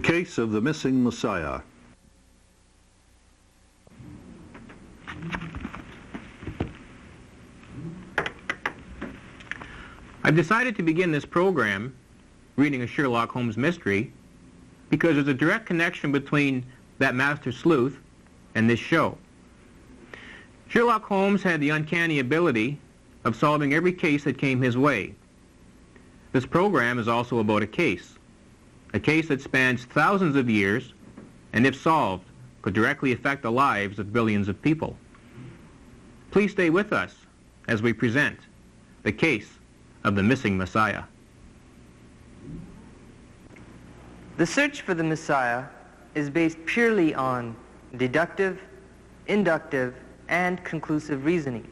case of the missing Messiah. I've decided to begin this program reading a Sherlock Holmes mystery because there's a direct connection between that master sleuth and this show. Sherlock Holmes had the uncanny ability of solving every case that came his way. This program is also about a case that spans thousands of years and, if solved, could directly affect the lives of billions of people. Please stay with us as we present the case of the missing Messiah. The search for the Messiah is based purely on deductive, inductive, and conclusive reasoning.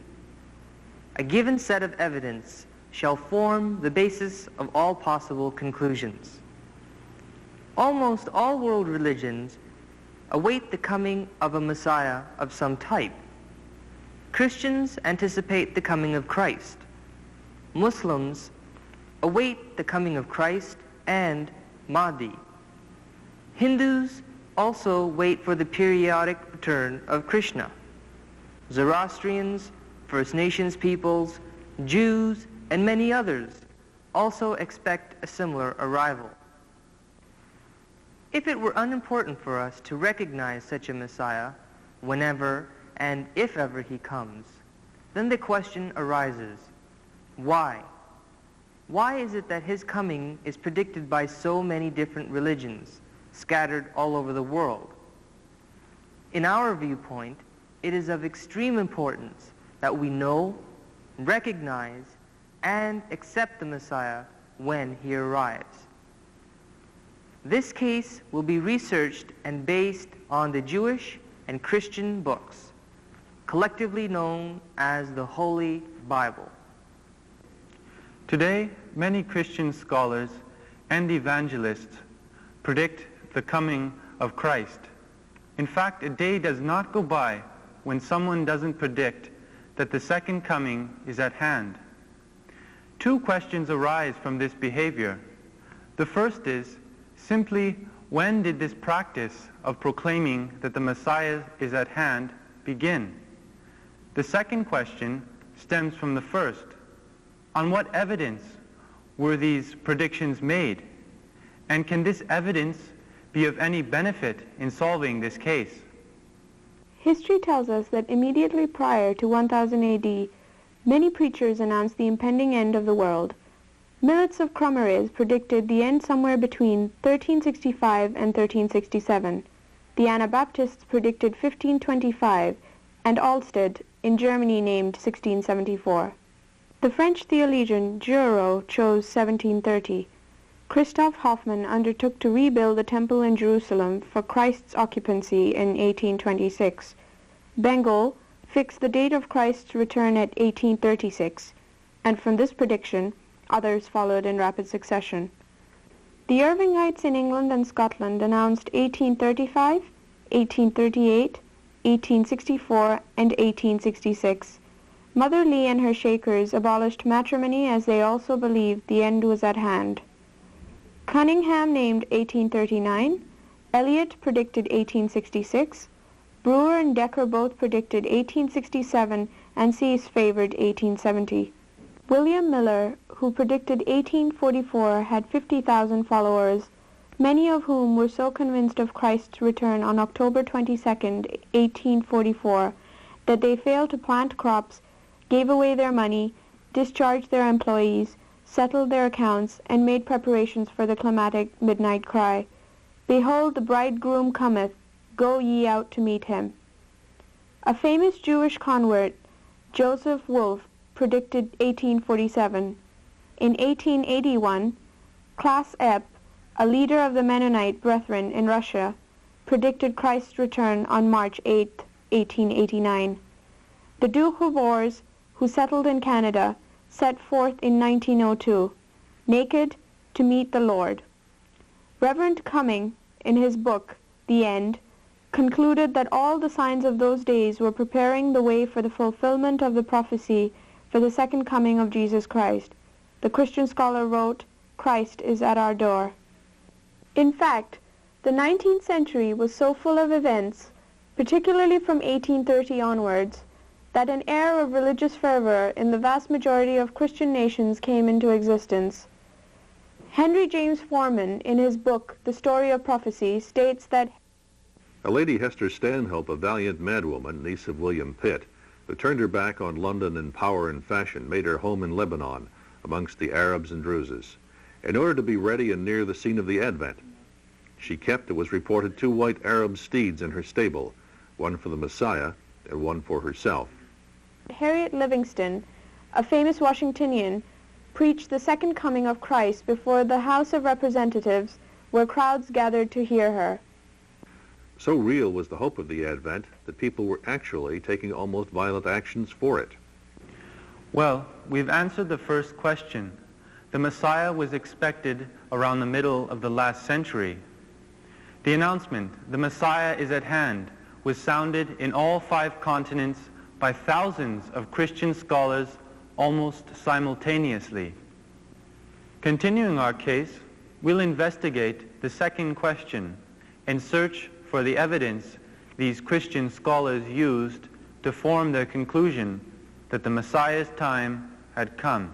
A given set of evidence shall form the basis of all possible conclusions. Almost all world religions await the coming of a Messiah of some type. Christians anticipate the coming of Christ. Muslims await the coming of Christ and Mahdi. Hindus also wait for the periodic return of Krishna. Zoroastrians, First Nations peoples, Jews, and many others also expect a similar arrival. If it were unimportant for us to recognize such a Messiah whenever and if ever he comes, then the question arises, why? Why is it that his coming is predicted by so many different religions scattered all over the world? In our viewpoint, it is of extreme importance that we know, recognize, and accept the Messiah when he arrives. This case will be researched and based on the Jewish and Christian books, collectively known as the Holy Bible. Today, many Christian scholars and evangelists predict the coming of Christ. In fact, a day does not go by when someone doesn't predict that the second coming is at hand. Two questions arise from this behavior. The first is simply, when did this practice of proclaiming that the Messiah is at hand begin? The second question stems from the first. On what evidence were these predictions made? And can this evidence be of any benefit in solving this case? History tells us that immediately prior to 1000 AD, many preachers announced the impending end of the world. Millets of Cromeriz predicted the end somewhere between 1365 and 1367. The Anabaptists predicted 1525, and Alsted in Germany named 1674. The French theologian Giraud chose 1730. Christoph Hoffmann undertook to rebuild the temple in Jerusalem for Christ's occupancy in 1826. Bengel fixed the date of Christ's return at 1836, and from this prediction, others followed in rapid succession. The Irvingites in England and Scotland announced 1835, 1838, 1864, and 1866. Mother Lee and her Shakers abolished matrimony as they also believed the end was at hand. Cunningham named 1839, Eliot predicted 1866, Brewer and Decker both predicted 1867, and Cease favored 1870. William Miller, who predicted 1844, had 50,000 followers, many of whom were so convinced of Christ's return on October 22, 1844, that they failed to plant crops, gave away their money, discharged their employees, settled their accounts, and made preparations for the climactic midnight cry, "Behold, the bridegroom cometh, go ye out to meet him." A famous Jewish convert, Joseph Wolf, predicted 1847. In 1881, Klaas Epp, a leader of the Mennonite Brethren in Russia, predicted Christ's return on March 8, 1889. The Doukhobors, who settled in Canada, set forth in 1902, naked to meet the Lord. Reverend Cumming, in his book, The End, concluded that all the signs of those days were preparing the way for the fulfillment of the prophecy for the second coming of Jesus Christ. The Christian scholar wrote, "Christ is at our door." In fact, The 19th century was so full of events, particularly from 1830 onwards, that an air of religious fervor in the vast majority of Christian nations came into existence. Henry James Foreman, in his book, The Story of Prophecy, states that A Lady Hester Stanhope, a valiant madwoman, niece of William Pitt, who turned her back on London in power and fashion, made her home in Lebanon, amongst the Arabs and Druzes, in order to be ready and near the scene of the Advent. She kept, it was reported, 2 white Arab steeds in her stable, one for the Messiah and one for herself. Harriet Livingston, a famous Washingtonian, preached the second coming of Christ before the House of Representatives, where crowds gathered to hear her. So real was the hope of the Advent that people were actually taking almost violent actions for it. Well, we've answered the first question. The Messiah was expected around the middle of the last century. The announcement, the Messiah is at hand, was sounded in all 5 continents by thousands of Christian scholars almost simultaneously. Continuing our case, we'll investigate the second question and search for the evidence these Christian scholars used to form their conclusion that the Messiah's time had come.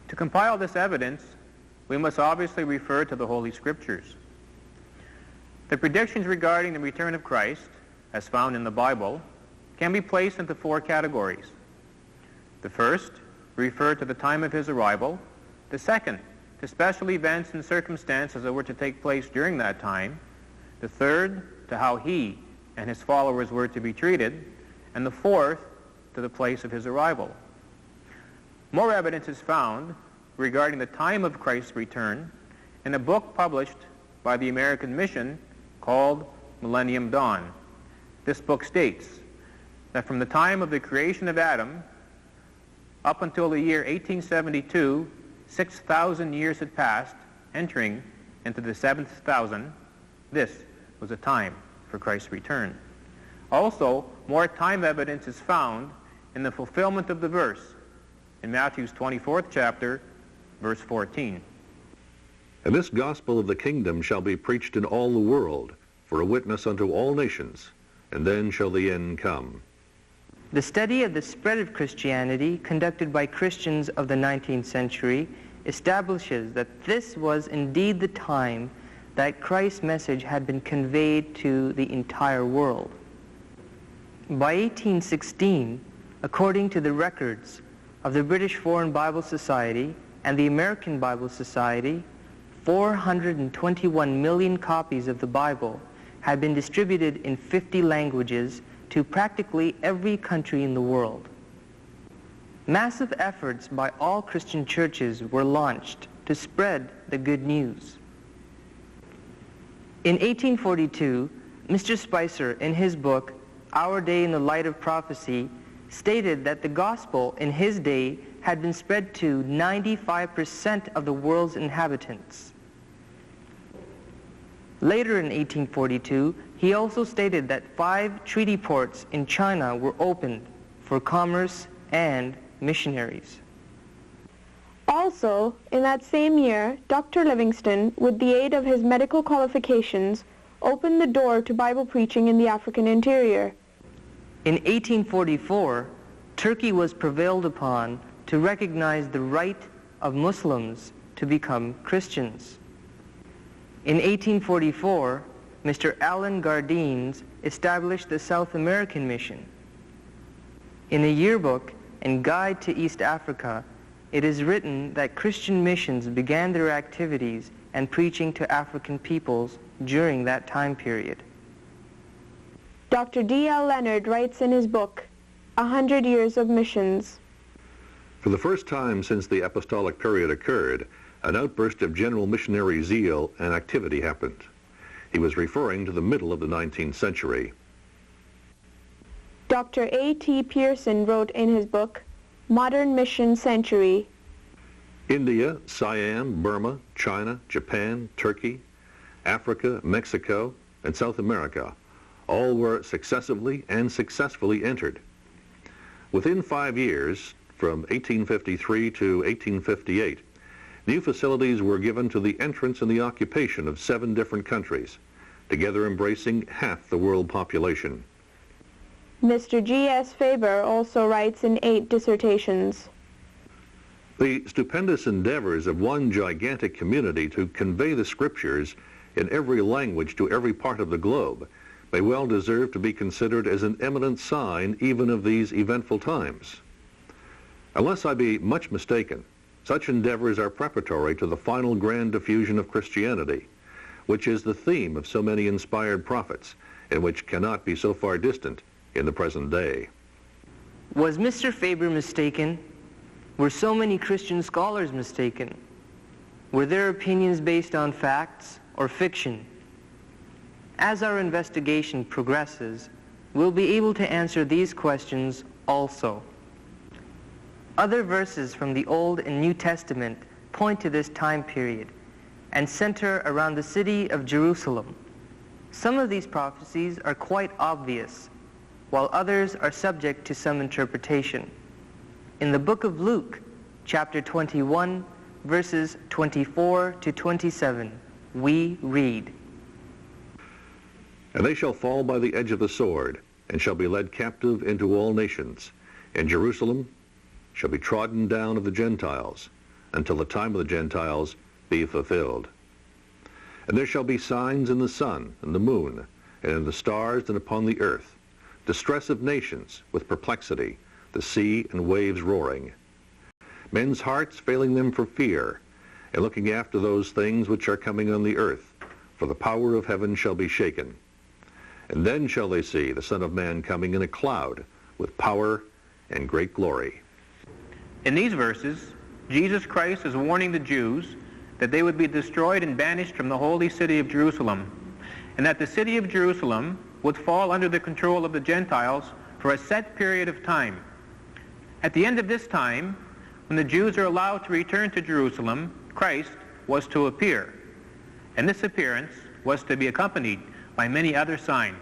To compile this evidence, we must obviously refer to the Holy Scriptures. The predictions regarding the return of Christ, as found in the Bible, can be placed into 4 categories. The first refer to the time of his arrival. The second, to special events and circumstances that were to take place during that time. The third, to how he and his followers were to be treated. And the fourth, to the place of his arrival. More evidence is found regarding the time of Christ's return in a book published by the American Mission called Millennium Dawn. This book states that from the time of the creation of Adam up until the year 1872, 6,000 years had passed, entering into the 7th thousand. This was a time for Christ's return. Also, more time evidence is found in the fulfillment of the verse in Matthew's 24th chapter, verse 14. And this gospel of the kingdom shall be preached in all the world, for a witness unto all nations, and then shall the end come. The study of the spread of Christianity conducted by Christians of the 19th century establishes that this was indeed the time that Christ's message had been conveyed to the entire world. By 1816, according to the records of the British Foreign Bible Society and the American Bible Society, 421 million copies of the Bible had been distributed in 50 languages to practically every country in the world. Massive efforts by all Christian churches were launched to spread the good news. In 1842, Mr. Spicer, in his book, Our Day in the Light of Prophecy, stated that the gospel in his day had been spread to 95% of the world's inhabitants. Later in 1842, he also stated that 5 treaty ports in China were opened for commerce and missionaries. Also, in that same year, Dr. Livingston, with the aid of his medical qualifications, opened the door to Bible preaching in the African interior. In 1844, Turkey was prevailed upon to recognize the right of Muslims to become Christians. In 1844, Mr. Allen Gardines established the South American Mission. In a yearbook and guide to East Africa, it is written that Christian missions began their activities and preaching to African peoples during that time period. Dr. D.L. Leonard writes in his book, 100 Years of Missions. For the first time since the apostolic period occurred, an outburst of general missionary zeal and activity happened. He was referring to the middle of the 19th century. Dr. A.T. Pearson wrote in his book, Modern Mission Century. India, Siam, Burma, China, Japan, Turkey, Africa, Mexico, and South America all were successively and successfully entered. Within 5 years, from 1853 to 1858, New facilities were given to the entrance and the occupation of 7 different countries, together embracing half the world population. Mr. G.S. Faber also writes in 8 dissertations. The stupendous endeavors of one gigantic community to convey the scriptures in every language to every part of the globe may well deserve to be considered as an eminent sign even of these eventful times. Unless I be much mistaken, such endeavors are preparatory to the final grand diffusion of Christianity, which is the theme of so many inspired prophets, and which cannot be so far distant in the present day. Was Mr. Faber mistaken? Were so many Christian scholars mistaken? Were their opinions based on facts or fiction? As our investigation progresses, we'll be able to answer these questions also. Other verses from the Old and New Testament point to this time period and center around the city of Jerusalem. Some of these prophecies are quite obvious, while others are subject to some interpretation. In the book of Luke, chapter 21, verses 24 to 27, we read, "And they shall fall by the edge of the sword, and shall be led captive into all nations. And Jerusalem shall be trodden down of the Gentiles, until the time of the Gentiles be fulfilled. And there shall be signs in the sun and the moon, and in the stars and upon the earth, distress of nations with perplexity, the sea and waves roaring. Men's hearts failing them for fear, and looking after those things which are coming on the earth, for the power of heaven shall be shaken. And then shall they see the Son of Man coming in a cloud with power and great glory." In these verses, Jesus Christ is warning the Jews that they would be destroyed and banished from the holy city of Jerusalem, and that the city of Jerusalem would fall under the control of the Gentiles for a set period of time. At the end of this time, when the Jews are allowed to return to Jerusalem, Christ was to appear, and this appearance was to be accompanied by many other signs.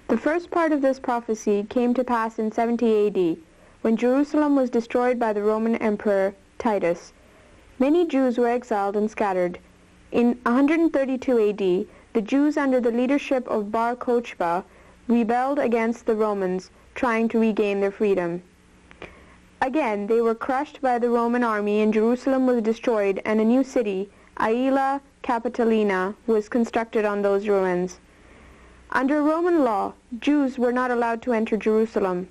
The first part of this prophecy came to pass in 70 AD, when Jerusalem was destroyed by the Roman Emperor Titus. Many Jews were exiled and scattered. In 132 AD, the Jews under the leadership of Bar Kochba rebelled against the Romans, trying to regain their freedom. Again, they were crushed by the Roman army, and Jerusalem was destroyed, and a new city, Aelia Capitolina, was constructed on those ruins. Under Roman law, Jews were not allowed to enter Jerusalem.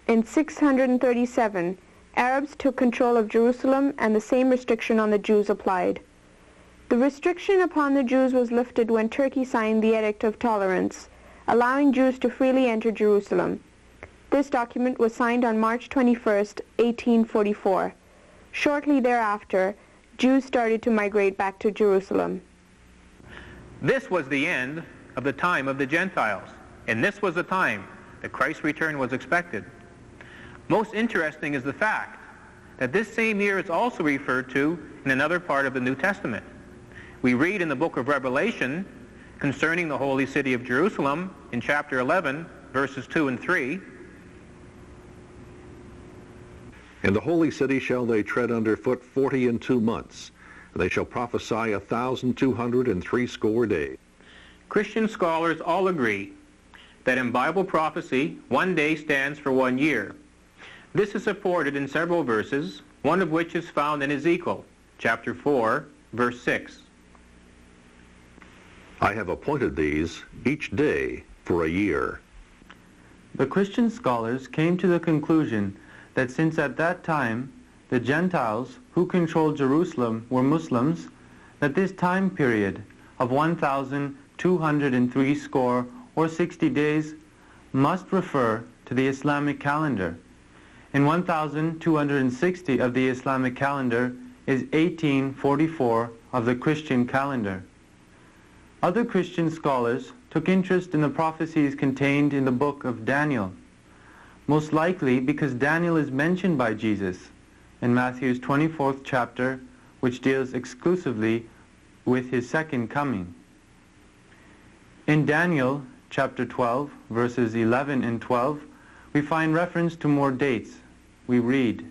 In 637, Arabs took control of Jerusalem, and the same restriction on the Jews applied. The restriction upon the Jews was lifted when Turkey signed the Edict of Tolerance, allowing Jews to freely enter Jerusalem. This document was signed on March 21st, 1844. Shortly thereafter, Jews started to migrate back to Jerusalem. This was the end of the time of the Gentiles, and this was the time that Christ's return was expected. Most interesting is the fact that this same year is also referred to in another part of the New Testament. We read in the book of Revelation concerning the holy city of Jerusalem in chapter 11, verses 2 and 3. "In the holy city shall they tread under foot 42 months, and they shall prophesy 1,260 days." Christian scholars all agree that in Bible prophecy, 1 day stands for 1 year. This is supported in several verses, one of which is found in Ezekiel, chapter 4, verse 6. "I have appointed these each day for a year." The Christian scholars came to the conclusion that since at that time the Gentiles who controlled Jerusalem were Muslims, that this time period of 1,203 score or 60 days must refer to the Islamic calendar. And 1,260 of the Islamic calendar is 1844 of the Christian calendar. Other Christian scholars took interest in the prophecies contained in the book of Daniel, most likely because Daniel is mentioned by Jesus in Matthew's 24th chapter, which deals exclusively with his second coming. In Daniel chapter 12, verses 11 and 12, we find reference to more dates. We read,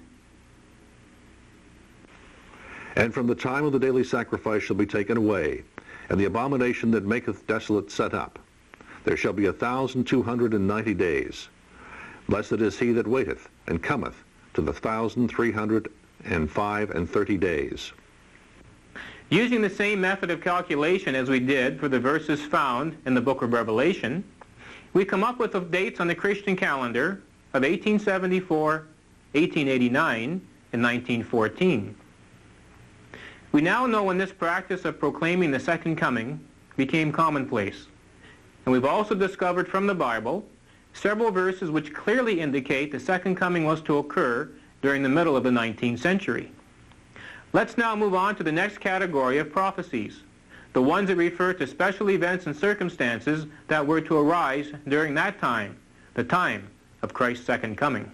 And from the time of the daily sacrifice shall be taken away, and the abomination that maketh desolate set up. There shall be 1,290 days. Blessed is he that waiteth, and cometh to the 1,335 days. Using the same method of calculation as we did for the verses found in the book of Revelation, we come up with the dates on the Christian calendar of 1874, 1889, and 1914. We now know when this practice of proclaiming the second coming became commonplace. And we've also discovered from the Bible several verses which clearly indicate the second coming was to occur during the middle of the 19th century. Let's now move on to the next category of prophecies, the ones that refer to special events and circumstances that were to arise during that time, the time of Christ's second coming.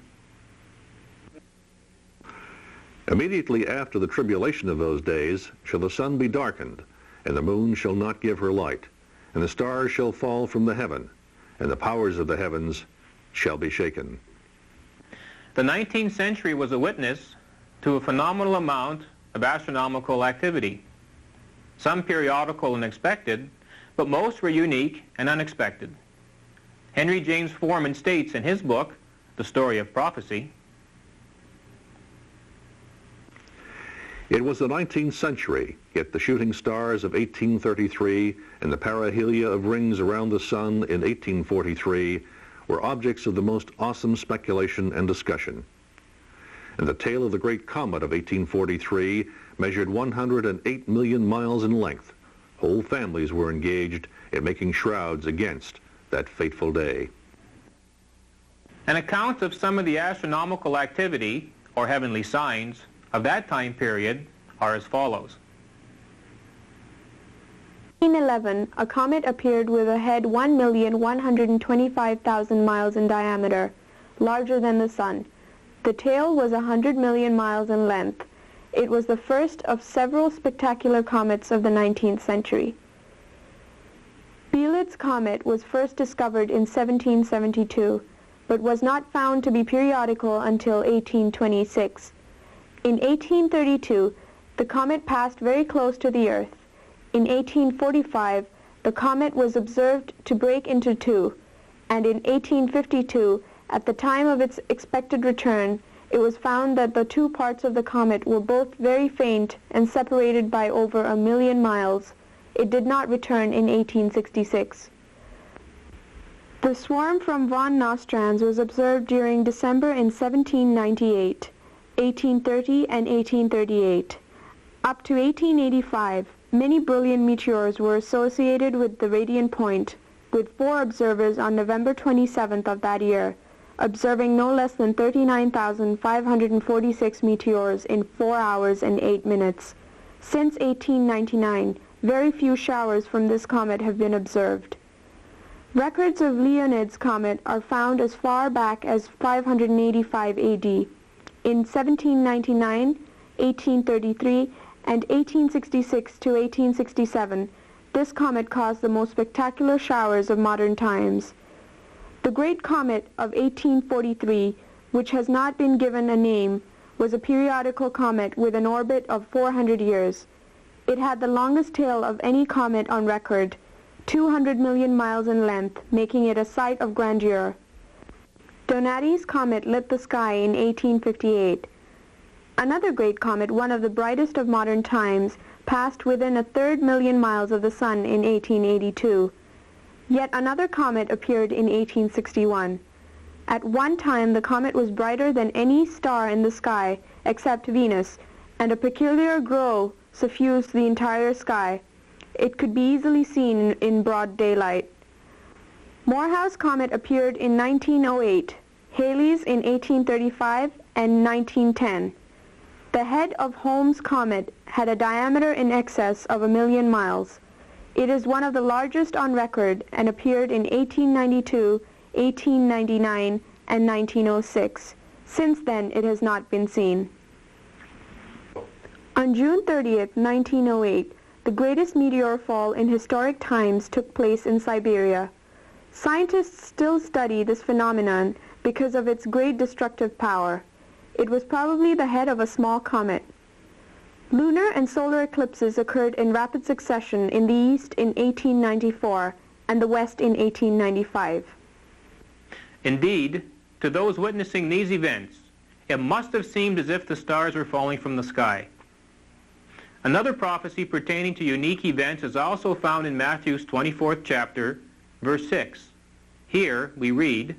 Immediately after the tribulation of those days shall the sun be darkened, and the moon shall not give her light, and the stars shall fall from the heaven, and the powers of the heavens shall be shaken. The 19th century was a witness to a phenomenal amount of astronomical activity. Some periodical and expected, but most were unique and unexpected. Henry James Foreman states in his book, The Story of Prophecy, It was the 19th century, yet the shooting stars of 1833 and the perihelia of rings around the sun in 1843 were objects of the most awesome speculation and discussion. And the tail of the great comet of 1843 measured 108 million miles in length. Whole families were engaged in making shrouds against that fateful day. An account of some of the astronomical activity, or heavenly signs, of that time period are as follows. In 1811, a comet appeared with a head 1,125,000 miles in diameter, larger than the sun. The tail was 100 million miles in length. It was the first of several spectacular comets of the 19th century. Biela's comet was first discovered in 1772, but was not found to be periodical until 1826. In 1832, the comet passed very close to the Earth. In 1845, the comet was observed to break into two, and in 1852, at the time of its expected return, it was found that the two parts of the comet were both very faint and separated by over 1 million miles. It did not return in 1866. The swarm from von Nostradamus was observed during December in 1798. 1830 and 1838. Up to 1885, many brilliant meteors were associated with the radiant point, with 4 observers on November 27th of that year, observing no less than 39,546 meteors in 4 hours and 8 minutes. Since 1899, very few showers from this comet have been observed. Records of Leonid's comet are found as far back as 585 AD. In 1799, 1833, and 1866 to 1867, this comet caused the most spectacular showers of modern times. The Great Comet of 1843, which has not been given a name, was a periodical comet with an orbit of 400 years. It had the longest tail of any comet on record, 200 million miles in length, making it a sight of grandeur. Donati's comet lit the sky in 1858. Another great comet, one of the brightest of modern times, passed within 1/3 million miles of the sun in 1882. Yet another comet appeared in 1861. At one time, the comet was brighter than any star in the sky except Venus, and a peculiar glow suffused the entire sky. It could be easily seen in broad daylight. Morehouse comet appeared in 1908, Halley's in 1835 and 1910. The head of Holmes' comet had a diameter in excess of 1 million miles. It is one of the largest on record and appeared in 1892, 1899, and 1906. Since then, it has not been seen. On June 30th, 1908, the greatest meteor fall in historic times took place in Siberia. Scientists still study this phenomenon because of its great destructive power. It was probably the head of a small comet. Lunar and solar eclipses occurred in rapid succession in the East in 1894 and the West in 1895. Indeed, to those witnessing these events, it must have seemed as if the stars were falling from the sky. Another prophecy pertaining to unique events is also found in Matthew's 24th chapter, verse 6. Here we read,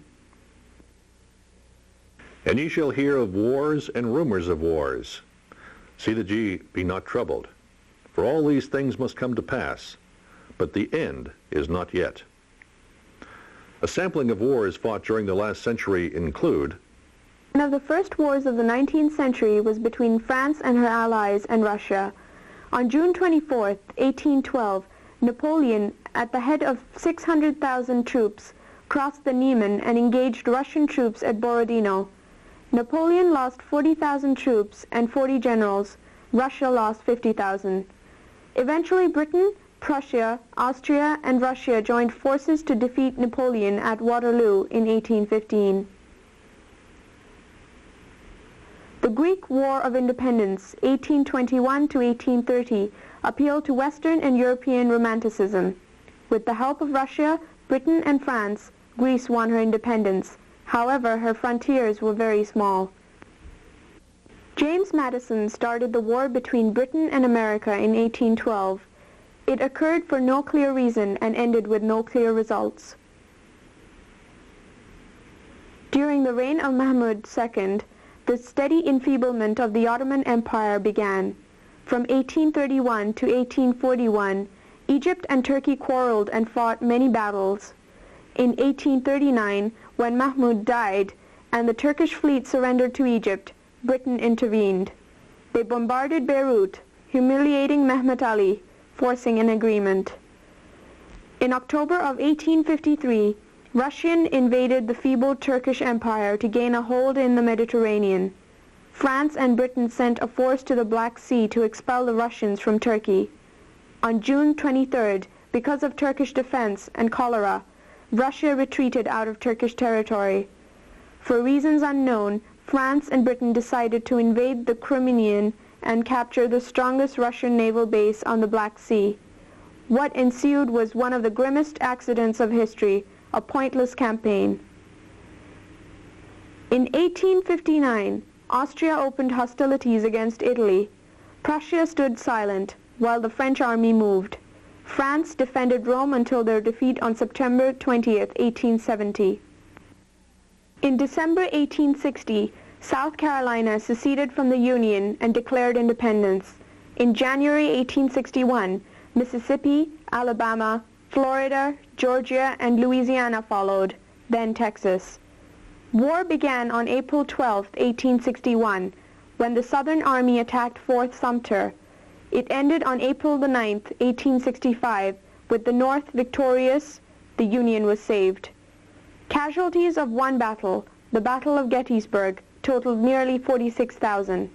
And ye shall hear of wars and rumors of wars. See that ye be not troubled, for all these things must come to pass, but the end is not yet. A sampling of wars fought during the last century include: one of the first wars of the 19th century was between France and her allies and Russia. On June 24, 1812, Napoleon, at the head of 600,000 troops, crossed the Niemen and engaged Russian troops at Borodino. Napoleon lost 40,000 troops and 40 generals. Russia lost 50,000. Eventually Britain, Prussia, Austria, and Russia joined forces to defeat Napoleon at Waterloo in 1815. The Greek War of Independence, 1821 to 1830, appealed to Western and European romanticism. With the help of Russia, Britain, and France, Greece won her independence. However, her frontiers were very small. James Madison started the war between Britain and America in 1812. It occurred for no clear reason and ended with no clear results. During the reign of Mahmud II, the steady enfeeblement of the Ottoman Empire began. From 1831 to 1841, Egypt and Turkey quarreled and fought many battles. In 1839, when Mahmud died and the Turkish fleet surrendered to Egypt, Britain intervened. They bombarded Beirut, humiliating Mehmet Ali, forcing an agreement. In October of 1853, Russia invaded the feeble Turkish Empire to gain a hold in the Mediterranean. France and Britain sent a force to the Black Sea to expel the Russians from Turkey. On June 23rd, because of Turkish defense and cholera, Russia retreated out of Turkish territory. For reasons unknown, France and Britain decided to invade the Crimean and capture the strongest Russian naval base on the Black Sea. What ensued was one of the grimmest accidents of history, a pointless campaign. In 1859, Austria opened hostilities against Italy. Prussia stood silent, while the French army moved. France defended Rome until their defeat on September 20th, 1870. In December 1860, South Carolina seceded from the Union and declared independence. In January 1861, Mississippi, Alabama, Florida, Georgia, and Louisiana followed, then Texas. War began on April 12, 1861, when the Southern Army attacked Fort Sumter. It ended on April 9, 1865, with the North victorious. The Union was saved. Casualties of one battle, the Battle of Gettysburg, totaled nearly 46,000.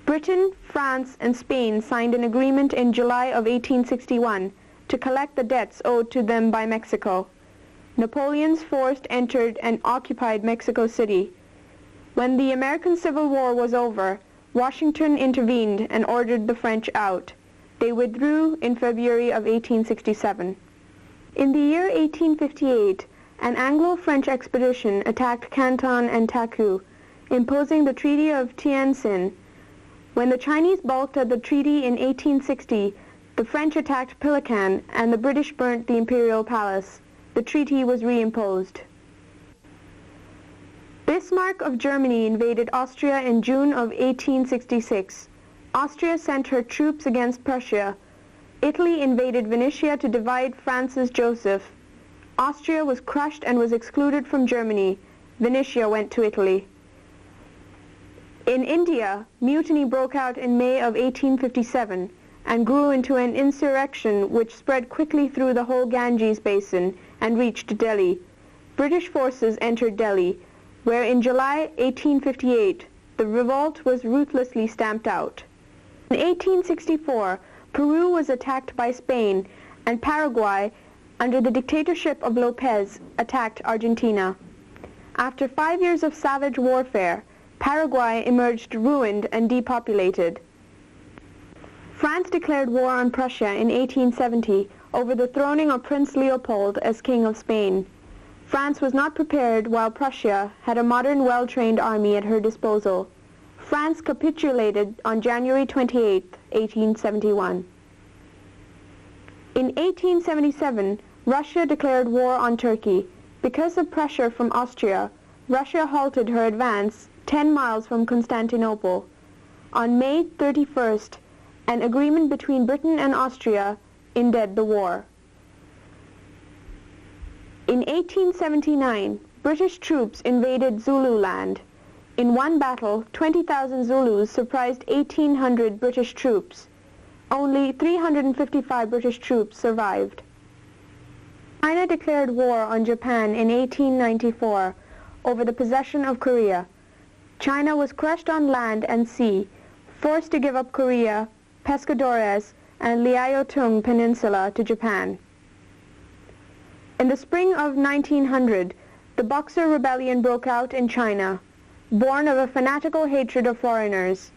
Britain, France, and Spain signed an agreement in July of 1861 to collect the debts owed to them by Mexico. Napoleon's force entered and occupied Mexico City. When the American Civil War was over, Washington intervened and ordered the French out. They withdrew in February of 1867. In the year 1858, an Anglo-French expedition attacked Canton and Taku, imposing the Treaty of Tientsin. When the Chinese balked at the treaty in 1860, the French attacked Pelican and the British burnt the imperial palace. The treaty was reimposed. Bismarck of Germany invaded Austria in June of 1866. Austria sent her troops against Prussia. Italy invaded Venetia to divide Francis Joseph. Austria was crushed and was excluded from Germany. Venetia went to Italy. In India, mutiny broke out in May of 1857 and grew into an insurrection which spread quickly through the whole Ganges basin and reached Delhi. British forces entered Delhi, where in July 1858 the revolt was ruthlessly stamped out. In 1864, Peru was attacked by Spain, and Paraguay, under the dictatorship of Lopez, attacked Argentina. After 5 years of savage warfare, Paraguay emerged ruined and depopulated. France declared war on Prussia in 1870 over the throning of Prince Leopold as King of Spain. France was not prepared while Prussia had a modern, well-trained army at her disposal. France capitulated on January 28, 1871. In 1877, Russia declared war on Turkey. Because of pressure from Austria, Russia halted her advance 10 miles from Constantinople. On May 31st, an agreement between Britain and Austria ended the war. In 1879, British troops invaded Zululand. In one battle, 20,000 Zulus surprised 1,800 British troops. Only 355 British troops survived. China declared war on Japan in 1894 over the possession of Korea. China was crushed on land and sea, forced to give up Korea, Pescadores, and Liaotung Peninsula to Japan. In the spring of 1900, the Boxer Rebellion broke out in China, born of a fanatical hatred of foreigners.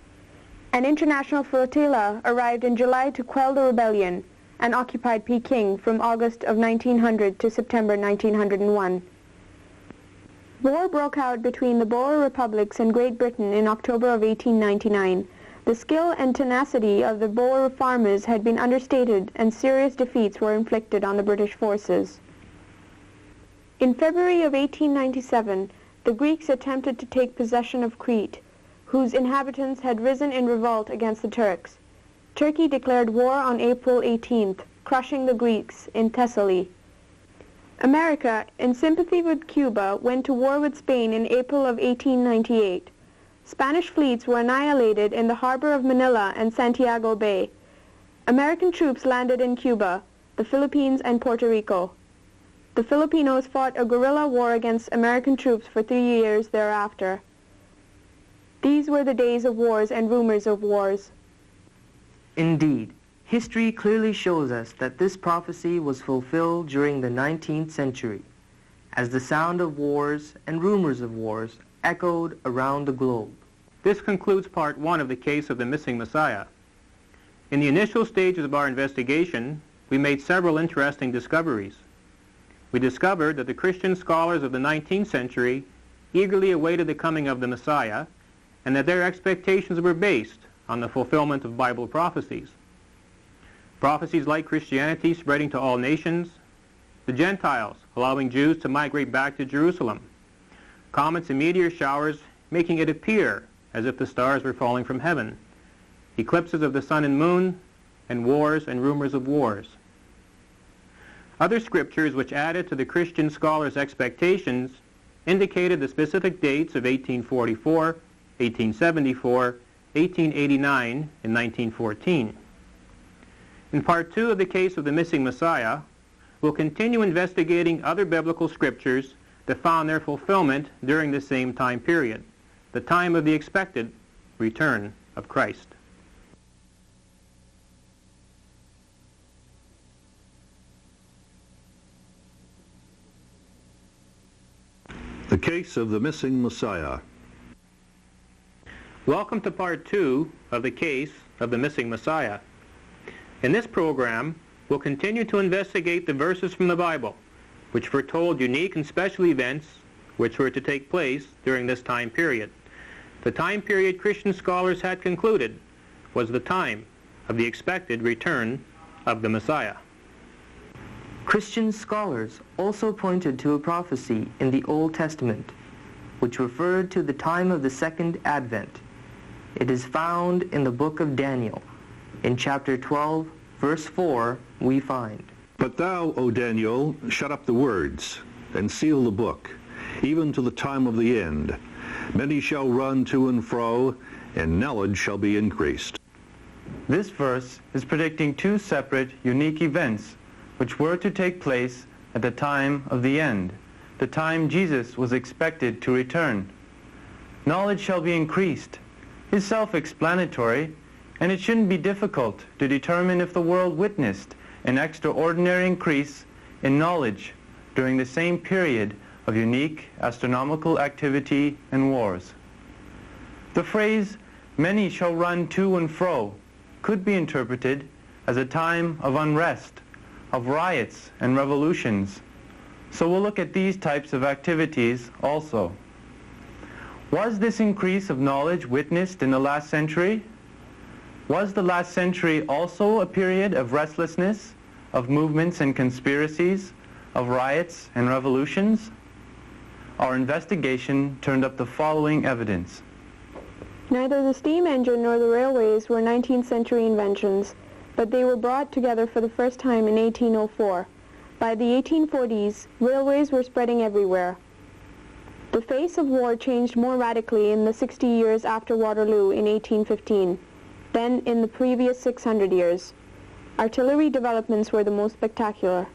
An international flotilla arrived in July to quell the rebellion and occupied Peking from August of 1900 to September 1901. War broke out between the Boer republics and Great Britain in October of 1899. The skill and tenacity of the Boer farmers had been understated and serious defeats were inflicted on the British forces. In February of 1897, the Greeks attempted to take possession of Crete, whose inhabitants had risen in revolt against the Turks. Turkey declared war on April 18th, crushing the Greeks in Thessaly. America, in sympathy with Cuba, went to war with Spain in April of 1898. Spanish fleets were annihilated in the harbor of Manila and Santiago Bay. American troops landed in Cuba, the Philippines, and Puerto Rico. The Filipinos fought a guerrilla war against American troops for 3 years thereafter. These were the days of wars and rumors of wars. Indeed, history clearly shows us that this prophecy was fulfilled during the 19th century, as the sound of wars and rumors of wars echoed around the globe. This concludes part 1 of the case of the missing Messiah. In the initial stages of our investigation, we made several interesting discoveries. We discovered that the Christian scholars of the 19th century eagerly awaited the coming of the Messiah, and that their expectations were based on the fulfillment of Bible prophecies. Prophecies like Christianity spreading to all nations, the Gentiles allowing Jews to migrate back to Jerusalem, comets and meteor showers making it appear as if the stars were falling from heaven, eclipses of the sun and moon, and wars and rumors of wars. Other scriptures which added to the Christian scholars' expectations indicated the specific dates of 1844, 1874, 1889, and 1914. In part 2 of the case of the missing Messiah, we'll continue investigating other biblical scriptures that found their fulfillment during the same time period, the time of the expected return of Christ. The case of the missing Messiah. Welcome to part 2 of the case of the missing Messiah. In this program, we'll continue to investigate the verses from the Bible, which foretold unique and special events which were to take place during this time period. The time period Christian scholars had concluded was the time of the expected return of the Messiah. Christian scholars also pointed to a prophecy in the Old Testament, which referred to the time of the Second Advent. It is found in the book of Daniel. In chapter 12, verse 4, we find, But thou, O Daniel, shut up the words, and seal the book, even to the time of the end. Many shall run to and fro, and knowledge shall be increased. This verse is predicting two separate, unique events which were to take place at the time of the end, the time Jesus was expected to return. Knowledge shall be increased is self-explanatory, and it shouldn't be difficult to determine if the world witnessed an extraordinary increase in knowledge during the same period of unique astronomical activity and wars. The phrase, many shall run to and fro, could be interpreted as a time of unrest, of riots and revolutions. So we'll look at these types of activities also. Was this increase of knowledge witnessed in the last century? Was the last century also a period of restlessness, of movements and conspiracies, of riots and revolutions? Our investigation turned up the following evidence. Neither the steam engine nor the railways were 19th century inventions, but they were brought together for the first time in 1804. By the 1840s, railways were spreading everywhere. The face of war changed more radically in the 60 years after Waterloo in 1815 than in the previous 600 years. Artillery developments were the most spectacular.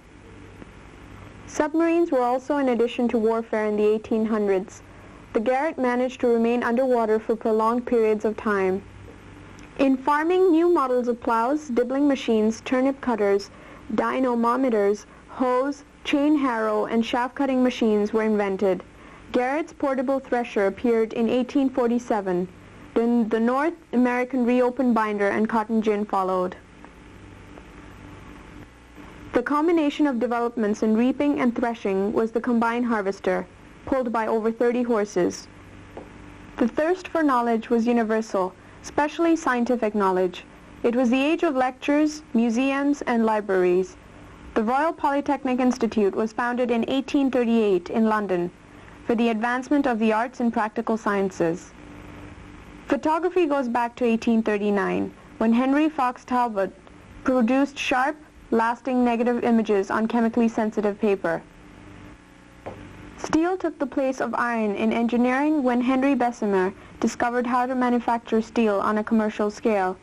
Submarines were also an addition to warfare in the 1800s. The Garrett managed to remain underwater for prolonged periods of time. In farming, new models of plows, dibbling machines, turnip cutters, dynamometers, hoes, chain harrow, and shaft-cutting machines were invented. Garrett's portable thresher appeared in 1847. Then the North American reopened binder and cotton gin followed. The combination of developments in reaping and threshing was the combine harvester, pulled by over 30 horses. The thirst for knowledge was universal, especially scientific knowledge. It was the age of lectures, museums, and libraries. The Royal Polytechnic Institute was founded in 1838 in London for the advancement of the arts and practical sciences. Photography goes back to 1839, when Henry Fox Talbot produced sharp, lasting negative images on chemically sensitive paper. Steel took the place of iron in engineering when Henry Bessemer discovered how to manufacture steel on a commercial scale.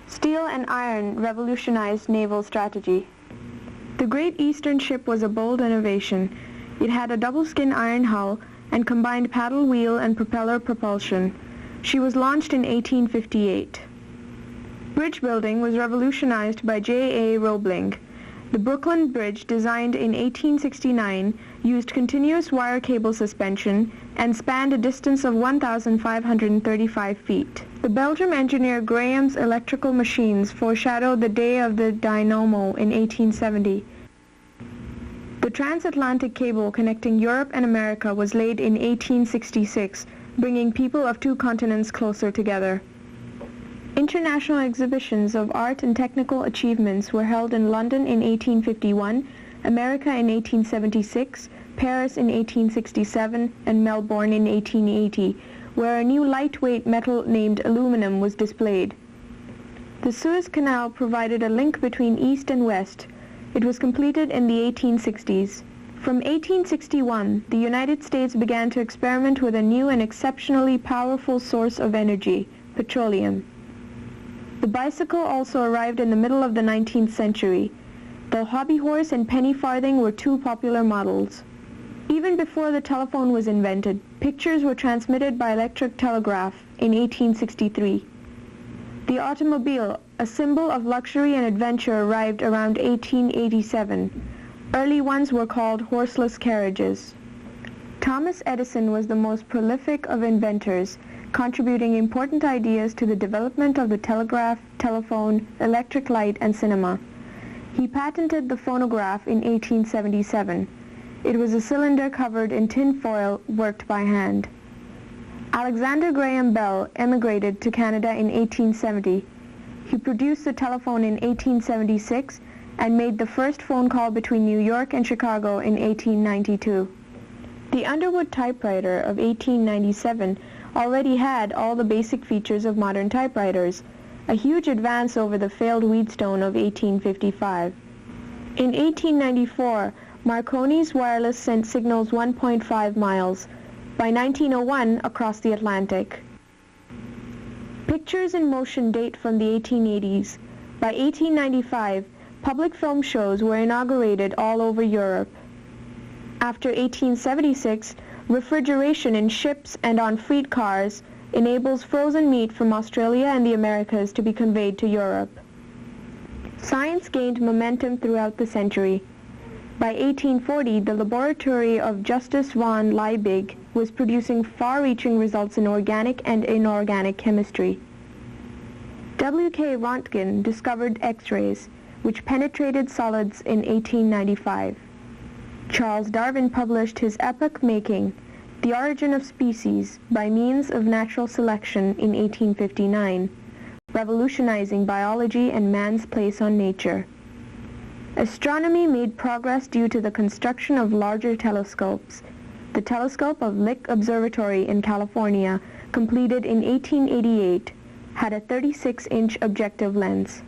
Steel and iron revolutionized naval strategy. The Great Eastern Ship was a bold innovation. It had a double-skin iron hull and combined paddle wheel and propeller propulsion. She was launched in 1858. Bridge building was revolutionized by J.A. Roebling. The Brooklyn Bridge, designed in 1869, used continuous wire cable suspension and spanned a distance of 1,535 feet. The Belgian engineer Graham's electrical machines foreshadowed the day of the dynamo in 1870. The transatlantic cable connecting Europe and America was laid in 1866, bringing people of two continents closer together. International exhibitions of art and technical achievements were held in London in 1851, America in 1876, Paris in 1867, and Melbourne in 1880, where a new lightweight metal named aluminum was displayed. The Suez Canal provided a link between East and West. It was completed in the 1860s. From 1861, the United States began to experiment with a new and exceptionally powerful source of energy, petroleum. The bicycle also arrived in the middle of the 19th century. The hobby horse and penny farthing were two popular models. Even before the telephone was invented, pictures were transmitted by electric telegraph in 1863. The automobile, a symbol of luxury and adventure, arrived around 1887. Early ones were called horseless carriages. Thomas Edison was the most prolific of inventors, contributing important ideas to the development of the telegraph, telephone, electric light, and cinema. He patented the phonograph in 1877. It was a cylinder covered in tin foil worked by hand. Alexander Graham Bell emigrated to Canada in 1870. He produced the telephone in 1876 and made the first phone call between New York and Chicago in 1892. The Underwood typewriter of 1897 already had all the basic features of modern typewriters, a huge advance over the failed Wheatstone of 1855. In 1894, Marconi's wireless sent signals 1.5 miles, by 1901 across the Atlantic. Pictures in motion date from the 1880s. By 1895, public film shows were inaugurated all over Europe. After 1876, refrigeration in ships and on freight cars enables frozen meat from Australia and the Americas to be conveyed to Europe. Science gained momentum throughout the century. By 1840, the laboratory of Justus von Liebig was producing far-reaching results in organic and inorganic chemistry. W.K. Röntgen discovered X-rays, which penetrated solids in 1895. Charles Darwin published his epoch-making The Origin of Species by Means of Natural Selection in 1859, revolutionizing biology and man's place on nature. Astronomy made progress due to the construction of larger telescopes. The telescope of Lick Observatory in California, completed in 1888, had a 36-inch objective lens.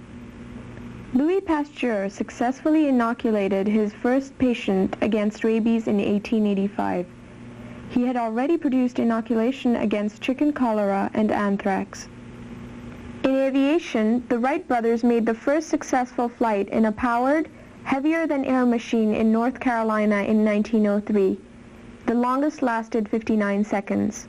Louis Pasteur successfully inoculated his first patient against rabies in 1885. He had already produced inoculation against chicken cholera and anthrax. In aviation, the Wright brothers made the first successful flight in a powered, heavier-than-air machine in North Carolina in 1903. The longest lasted 59 seconds.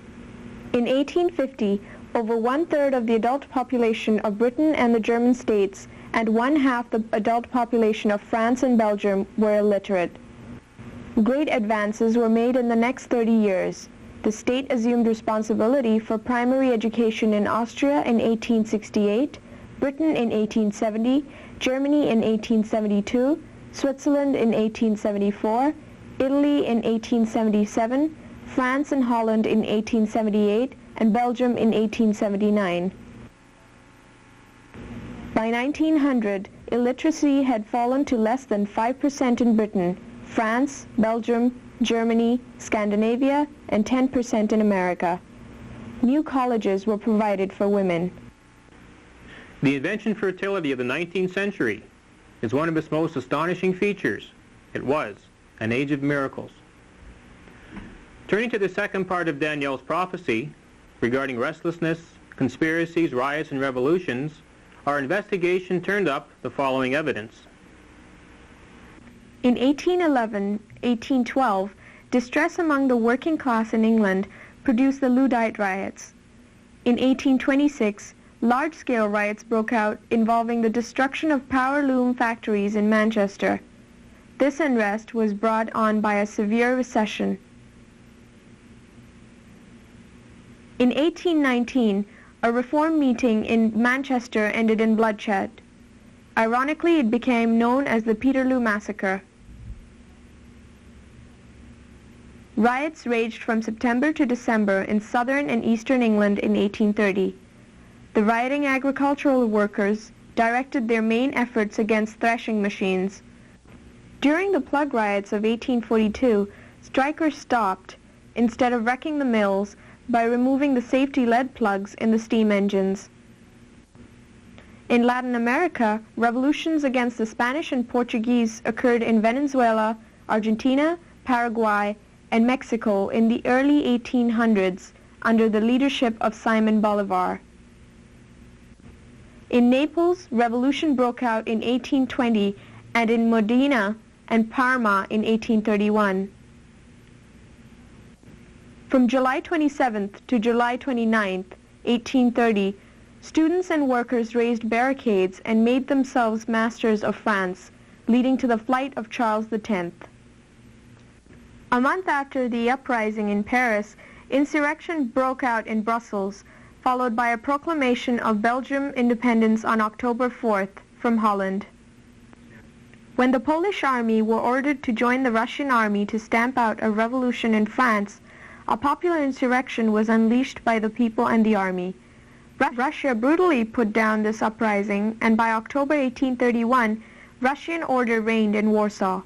In 1850, over one-third of the adult population of Britain and the German states and one-half the adult population of France and Belgium were illiterate. Great advances were made in the next 30 years. The state assumed responsibility for primary education in Austria in 1868, Britain in 1870, Germany in 1872, Switzerland in 1874, Italy in 1877, France and Holland in 1878, and Belgium in 1879. By 1900, illiteracy had fallen to less than 5% in Britain, France, Belgium, Germany, Scandinavia, and 10% in America. New colleges were provided for women. The invention fertility of the 19th century is one of its most astonishing features. It was an age of miracles. Turning to the second part of Daniel's prophecy regarding restlessness, conspiracies, riots, and revolutions, our investigation turned up the following evidence. In 1811-1812, distress among the working class in England produced the Luddite riots. In 1826, large-scale riots broke out involving the destruction of power loom factories in Manchester. This unrest was brought on by a severe recession. In 1819, a reform meeting in Manchester ended in bloodshed. Ironically, it became known as the Peterloo Massacre. Riots raged from September to December in southern and eastern England in 1830. The rioting agricultural workers directed their main efforts against threshing machines. During the plug riots of 1842, strikers stopped, instead of wrecking the mills, by removing the safety lead plugs in the steam engines. In Latin America, revolutions against the Spanish and Portuguese occurred in Venezuela, Argentina, Paraguay, and Mexico in the early 1800s under the leadership of Simon Bolivar. In Naples, revolution broke out in 1820 and in Modena and Parma in 1831. From July 27th to July 29th, 1830, students and workers raised barricades and made themselves masters of France, leading to the flight of Charles X. A month after the uprising in Paris, insurrection broke out in Brussels, followed by a proclamation of Belgium independence on October 4th from Holland. When the Polish army were ordered to join the Russian army to stamp out a revolution in France, a popular insurrection was unleashed by the people and the army. Russia brutally put down this uprising, and by October 1831, Russian order reigned in Warsaw.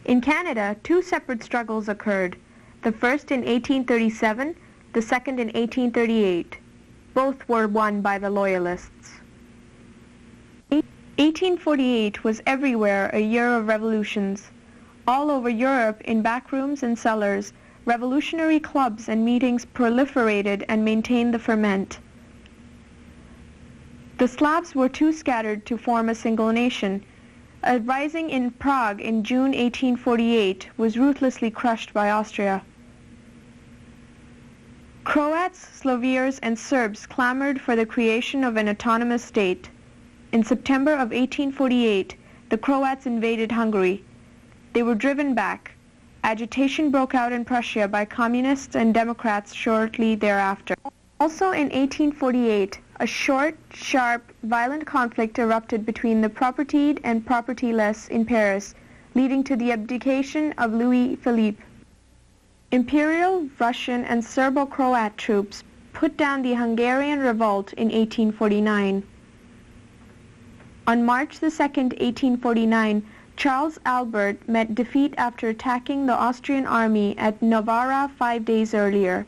In Canada, two separate struggles occurred, the first in 1837, the second in 1838. Both were won by the Loyalists. 1848 was everywhere a year of revolutions. All over Europe, in backrooms and cellars, revolutionary clubs and meetings proliferated and maintained the ferment. The Slavs were too scattered to form a single nation. A rising in Prague in June 1848 was ruthlessly crushed by Austria. Croats, Slovenes, and Serbs clamored for the creation of an autonomous state. In September of 1848, the Croats invaded Hungary. They were driven back. Agitation broke out in Prussia by communists and Democrats shortly thereafter. Also in 1848, a short, sharp, violent conflict erupted between the propertied and propertyless in Paris, leading to the abdication of Louis Philippe. Imperial, Russian, and Serbo-Croat troops put down the Hungarian revolt in 1849. On March 2, 1849, Charles Albert met defeat after attacking the Austrian army at Novara 5 days earlier.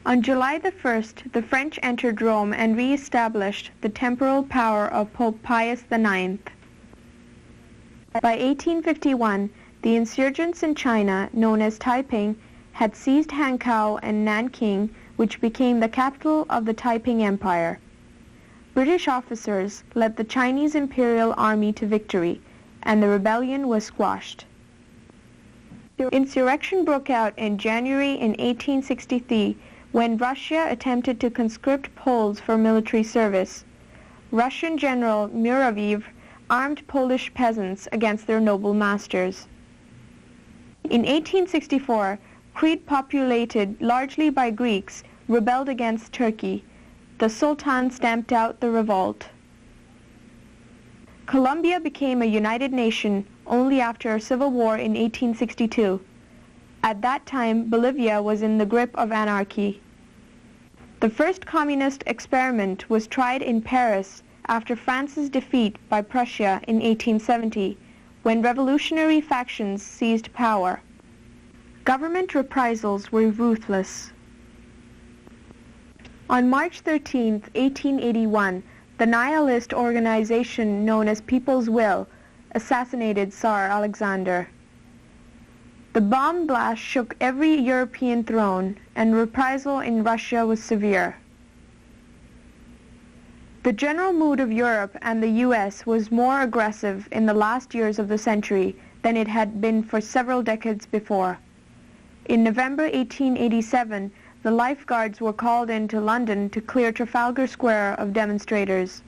On July 1st, the French entered Rome and re-established the temporal power of Pope Pius IX. By 1851, the insurgents in China, known as Taiping, had seized Hankow and Nanking, which became the capital of the Taiping Empire. British officers led the Chinese Imperial Army to victory, and the rebellion was squashed. Insurrection broke out in January in 1863 when Russia attempted to conscript Poles for military service. Russian General Muraviv armed Polish peasants against their noble masters. In 1864, Crete, populated largely by Greeks, rebelled against Turkey. The Sultan stamped out the revolt. Colombia became a united nation only after a civil war in 1862. At that time, Bolivia was in the grip of anarchy. The first communist experiment was tried in Paris after France's defeat by Prussia in 1870, when revolutionary factions seized power. Government reprisals were ruthless. On March 13, 1881, the nihilist organization known as People's Will assassinated Tsar Alexander. The bomb blast shook every European throne, and reprisal in Russia was severe. The general mood of Europe and the U.S. was more aggressive in the last years of the century than it had been for several decades before. In November 1887, the lifeguards were called into London to clear Trafalgar Square of demonstrators.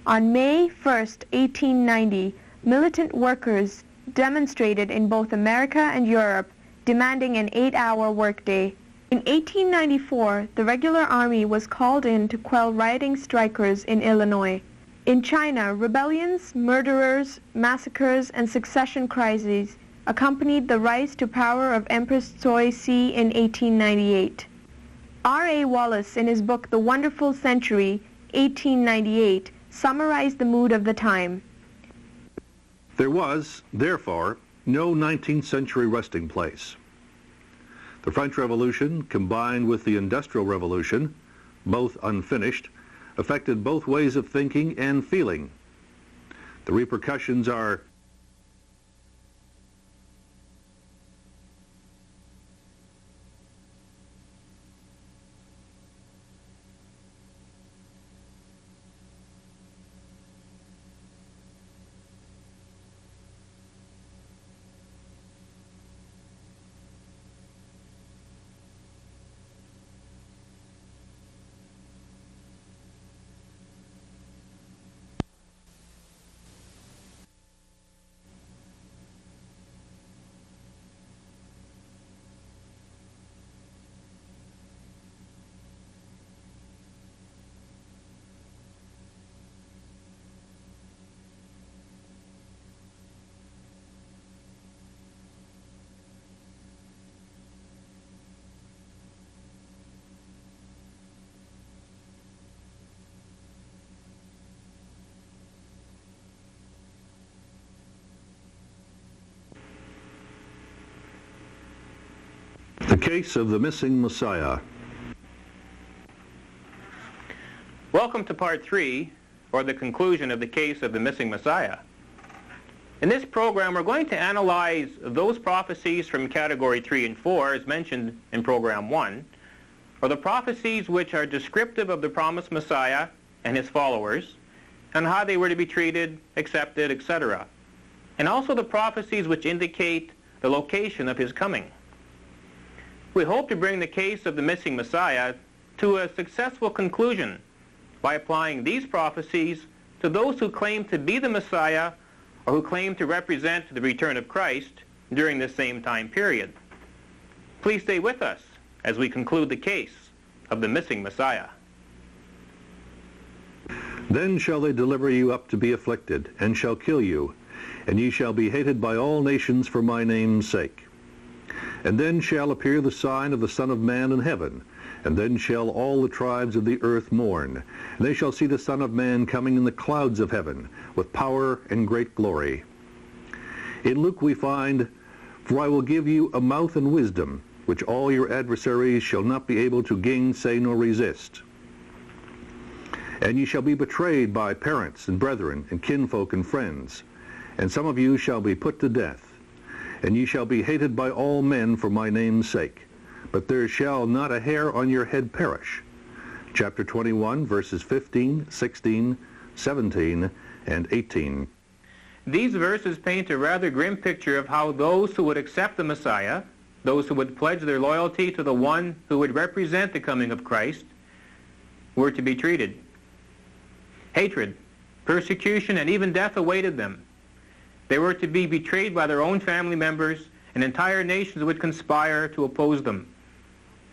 On May 1, 1890, militant workers demonstrated in both America and Europe, demanding an 8-hour workday. In 1894, the regular army was called in to quell rioting strikers in Illinois. In China, rebellions, murderers, massacres, and succession crises accompanied the rise to power of Empress Tsoi Si in 1898. R.A. Wallace, in his book The Wonderful Century, 1898, summarized the mood of the time. There was, therefore, no 19th century resting place. The French Revolution, combined with the Industrial Revolution, both unfinished, affected both ways of thinking and feeling. The repercussions are the case of the missing Messiah. Welcome to Part 3, or the conclusion of the case of the missing Messiah. In this program, we're going to analyze those prophecies from Category 3 and 4, as mentioned in Program 1, or the prophecies which are descriptive of the promised Messiah and his followers, and how they were to be treated, accepted, etc. And also the prophecies which indicate the location of his coming. We hope to bring the case of the missing Messiah to a successful conclusion by applying these prophecies to those who claim to be the Messiah or who claim to represent the return of Christ during the same time period. Please stay with us as we conclude the case of the missing Messiah. Then shall they deliver you up to be afflicted, and shall kill you, and ye shall be hated by all nations for my name's sake. And then shall appear the sign of the Son of Man in heaven, and then shall all the tribes of the earth mourn. And they shall see the Son of Man coming in the clouds of heaven, with power and great glory. In Luke we find, For I will give you a mouth and wisdom, which all your adversaries shall not be able to gainsay nor resist. And ye shall be betrayed by parents and brethren and kinfolk and friends, and some of you shall be put to death. And ye shall be hated by all men for my name's sake, but there shall not a hair on your head perish. Chapter 21, verses 15, 16, 17, and 18. These verses paint a rather grim picture of how those who would accept the Messiah, those who would pledge their loyalty to the one who would represent the coming of Christ, were to be treated. Hatred, persecution, and even death awaited them. They were to be betrayed by their own family members, and entire nations would conspire to oppose them.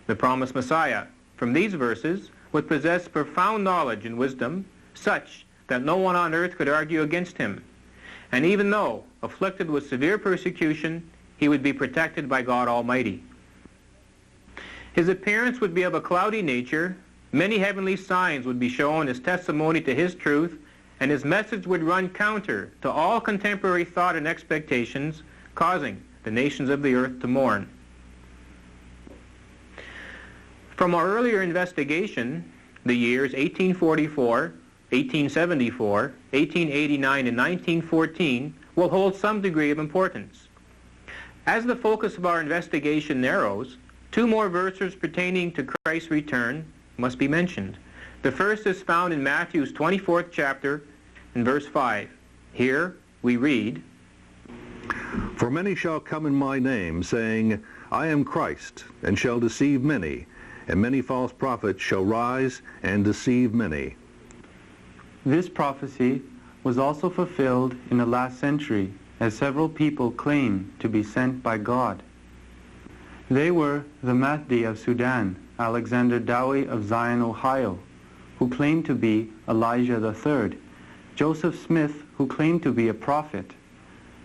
The promised Messiah, from these verses, would possess profound knowledge and wisdom, such that no one on earth could argue against him. And even though afflicted with severe persecution, he would be protected by God Almighty. His appearance would be of a cloudy nature. Many heavenly signs would be shown as testimony to his truth, and his message would run counter to all contemporary thought and expectations, causing the nations of the earth to mourn. From our earlier investigation, the years 1844, 1874, 1889, and 1914 will hold some degree of importance. As the focus of our investigation narrows, two more verses pertaining to Christ's return must be mentioned. The first is found in Matthew's 24th chapter in verse 5. Here we read, For many shall come in my name, saying, I am Christ, and shall deceive many, and many false prophets shall rise and deceive many. This prophecy was also fulfilled in the last century, as several people claim to be sent by God. They were the Mahdi of Sudan, Alexander Dowie of Zion, Ohio, who claimed to be Elijah III, Joseph Smith, who claimed to be a prophet,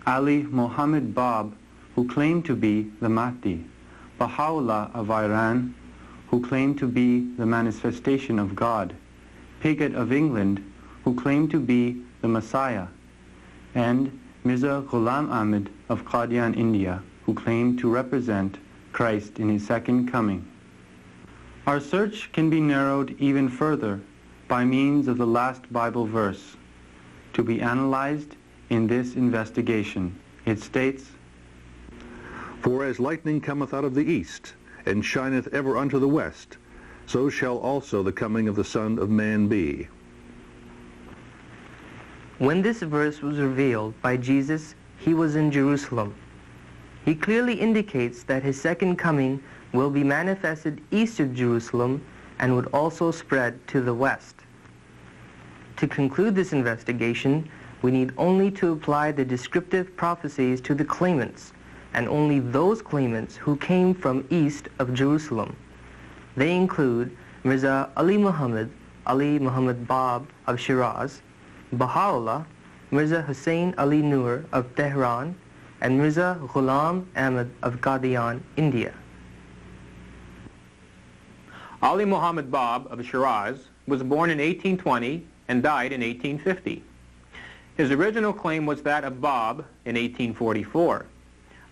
Ali Muhammad Bab, who claimed to be the Mahdi, Baha'u'llah of Iran, who claimed to be the manifestation of God, Pigot of England, who claimed to be the Messiah, and Mirza Ghulam Ahmad of Qadian, India, who claimed to represent Christ in his second coming. Our search can be narrowed even further by means of the last Bible verse, to be analyzed in this investigation. It states, For as lightning cometh out of the east, and shineth ever unto the west, so shall also the coming of the Son of Man be. When this verse was revealed by Jesus, he was in Jerusalem. He clearly indicates that his second coming will be manifested east of Jerusalem and would also spread to the west. To conclude this investigation, we need only to apply the descriptive prophecies to the claimants, and only those claimants who came from east of Jerusalem. They include Mirza Ali Muhammad Bab of Shiraz, Baha'u'llah, Mirza Hussain Ali Nur of Tehran, and Mirza Ghulam Ahmad of Qadian, India. Ali Muhammad Bab of Shiraz was born in 1820 and died in 1850. His original claim was that of Bab in 1844.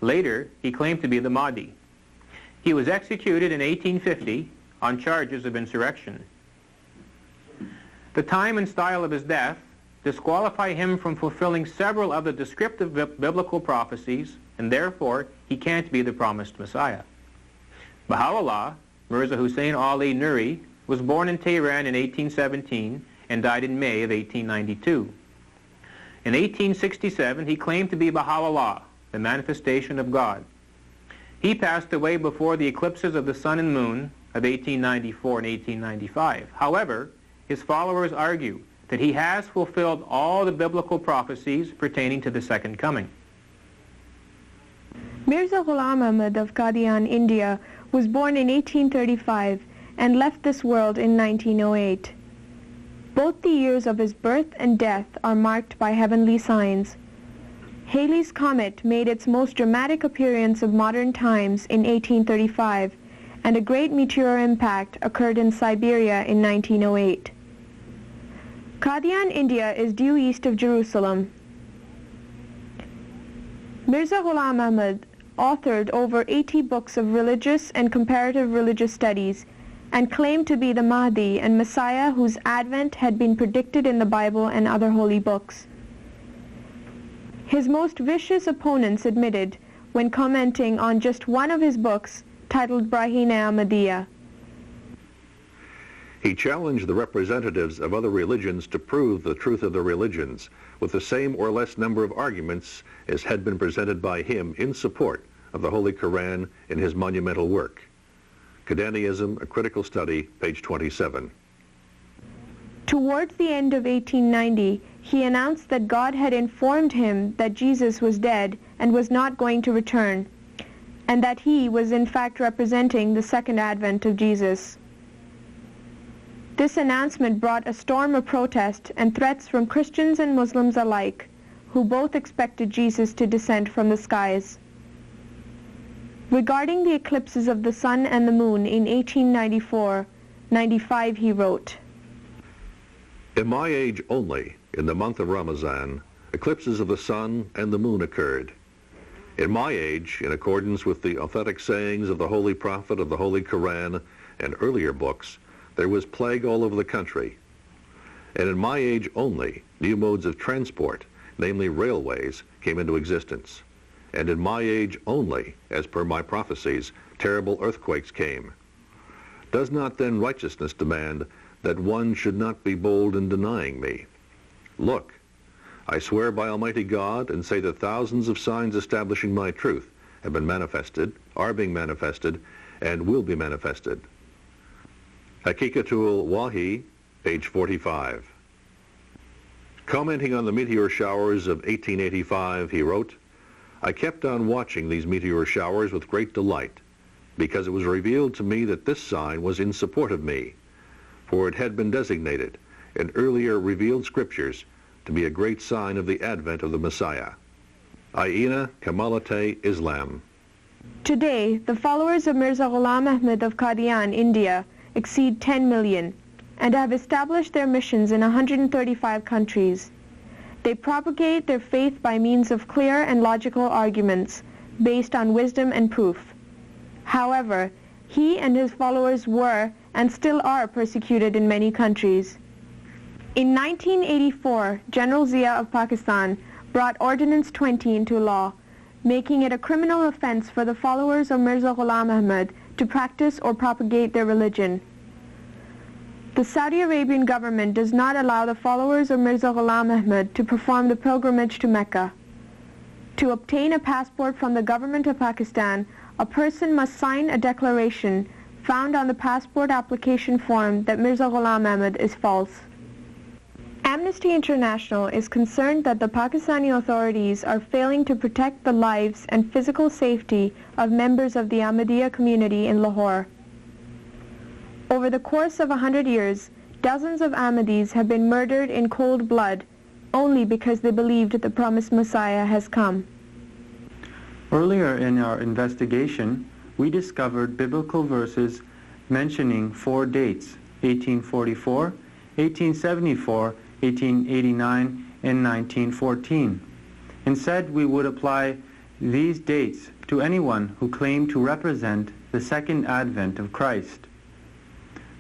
Later, he claimed to be the Mahdi. He was executed in 1850 on charges of insurrection. The time and style of his death disqualify him from fulfilling several of the descriptive biblical prophecies, and therefore he can't be the promised Messiah. Baha'u'llah, Mirza Hussain Ali Nuri, was born in Tehran in 1817 and died in May of 1892. In 1867, he claimed to be Baha'u'llah, the manifestation of God. He passed away before the eclipses of the sun and moon of 1894 and 1895. However, his followers argue that he has fulfilled all the biblical prophecies pertaining to the second coming. Mirza Ghulam Ahmad of Qadian, India, was born in 1835 and left this world in 1908. Both the years of his birth and death are marked by heavenly signs. Halley's Comet made its most dramatic appearance of modern times in 1835, and a great meteor impact occurred in Siberia in 1908. Qadian, India is due east of Jerusalem. Mirza Ghulam Ahmad authored over 80 books of religious and comparative religious studies and claimed to be the Mahdi and Messiah whose advent had been predicted in the Bible and other holy books. His most vicious opponents admitted, when commenting on just one of his books, titled Brahine Ahmadiyya. He challenged the representatives of other religions to prove the truth of their religions with the same or less number of arguments as had been presented by him in support of the Holy Qur'an in his monumental work. Qadaniism, a Critical Study, page 27. Towards the end of 1890, he announced that God had informed him that Jesus was dead and was not going to return, and that he was in fact representing the second advent of Jesus. This announcement brought a storm of protest and threats from Christians and Muslims alike, who both expected Jesus to descend from the skies. Regarding the eclipses of the sun and the moon in 1894-95, he wrote, "In my age only, in the month of Ramadan, eclipses of the sun and the moon occurred. In my age, in accordance with the authentic sayings of the Holy Prophet of the Holy Qur'an and earlier books, there was plague all over the country. And in my age only, new modes of transport, namely railways, came into existence. And in my age only, as per my prophecies, terrible earthquakes came. Does not then righteousness demand that one should not be bold in denying me? Look, I swear by Almighty God and say that thousands of signs establishing my truth have been manifested, are being manifested, and will be manifested." Hakikatul Wahi, page 45. Commenting on the meteor showers of 1885, he wrote, "I kept on watching these meteor showers with great delight, because it was revealed to me that this sign was in support of me, for it had been designated in earlier revealed scriptures to be a great sign of the advent of the Messiah." Aina Kamalate Islam. Today, the followers of Mirza Ghulam Ahmad of Qadian, India, exceed 10 million and have established their missions in 135 countries. They propagate their faith by means of clear and logical arguments based on wisdom and proof. However, he and his followers were and still are persecuted in many countries. In 1984, General Zia of Pakistan brought Ordinance 20 into law, making it a criminal offense for the followers of Mirza Ghulam Ahmad to practice or propagate their religion. The Saudi Arabian government does not allow the followers of Mirza Ghulam Ahmad to perform the pilgrimage to Mecca. To obtain a passport from the government of Pakistan, a person must sign a declaration found on the passport application form that Mirza Ghulam Ahmad is false. Amnesty International is concerned that the Pakistani authorities are failing to protect the lives and physical safety of members of the Ahmadiyya community in Lahore. Over the course of 100 years, dozens of Ahmadis have been murdered in cold blood only because they believed the promised Messiah has come. Earlier in our investigation, we discovered biblical verses mentioning 4 dates: 1844, 1874, 1889, and 1914, and said we would apply these dates to anyone who claimed to represent the second advent of Christ.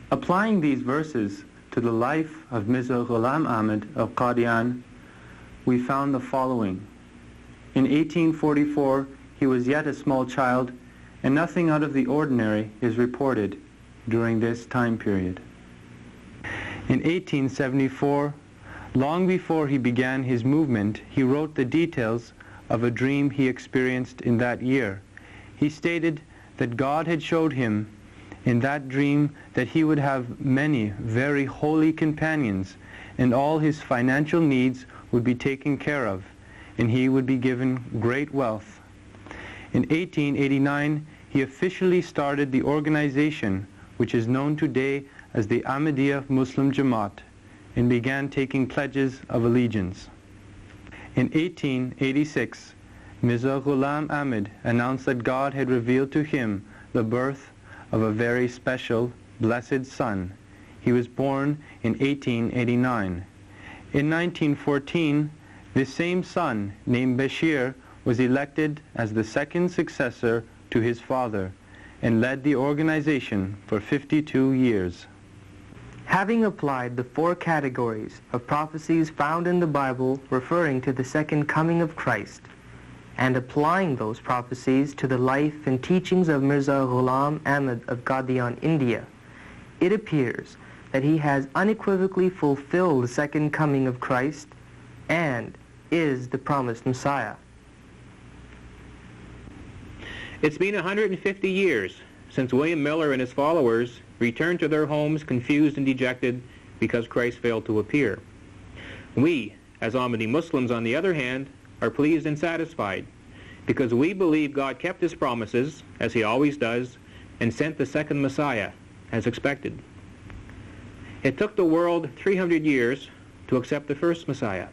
Applying these verses to the life of Mirza Ghulam Ahmad of Qadian, we found the following. In 1844, he was yet a small child, and nothing out of the ordinary is reported during this time period. In 1874, long before he began his movement, he wrote the details of a dream he experienced in that year. He stated that God had showed him in that dream that he would have many very holy companions, and all his financial needs would be taken care of, and he would be given great wealth. In 1889, he officially started the organization which is known today as the Ahmadiyya Muslim Jamaat and began taking pledges of allegiance. In 1886, Mirza Ghulam Ahmad announced that God had revealed to him the birth of a very special, blessed son. He was born in 1889. In 1914, this same son, named Bashir, was elected as the second successor to his father and led the organization for 52 years. Having applied the 4 categories of prophecies found in the Bible referring to the second coming of Christ, and applying those prophecies to the life and teachings of Mirza Ghulam Ahmad of Qadian, India, it appears that he has unequivocally fulfilled the second coming of Christ and is the promised Messiah. It's been 150 years since William Miller and his followers returned to their homes confused and dejected because Christ failed to appear. We, as Ahmadi Muslims, on the other hand, are pleased and satisfied because we believe God kept his promises, as he always does, and sent the second Messiah, as expected. It took the world 300 years to accept the first Messiah.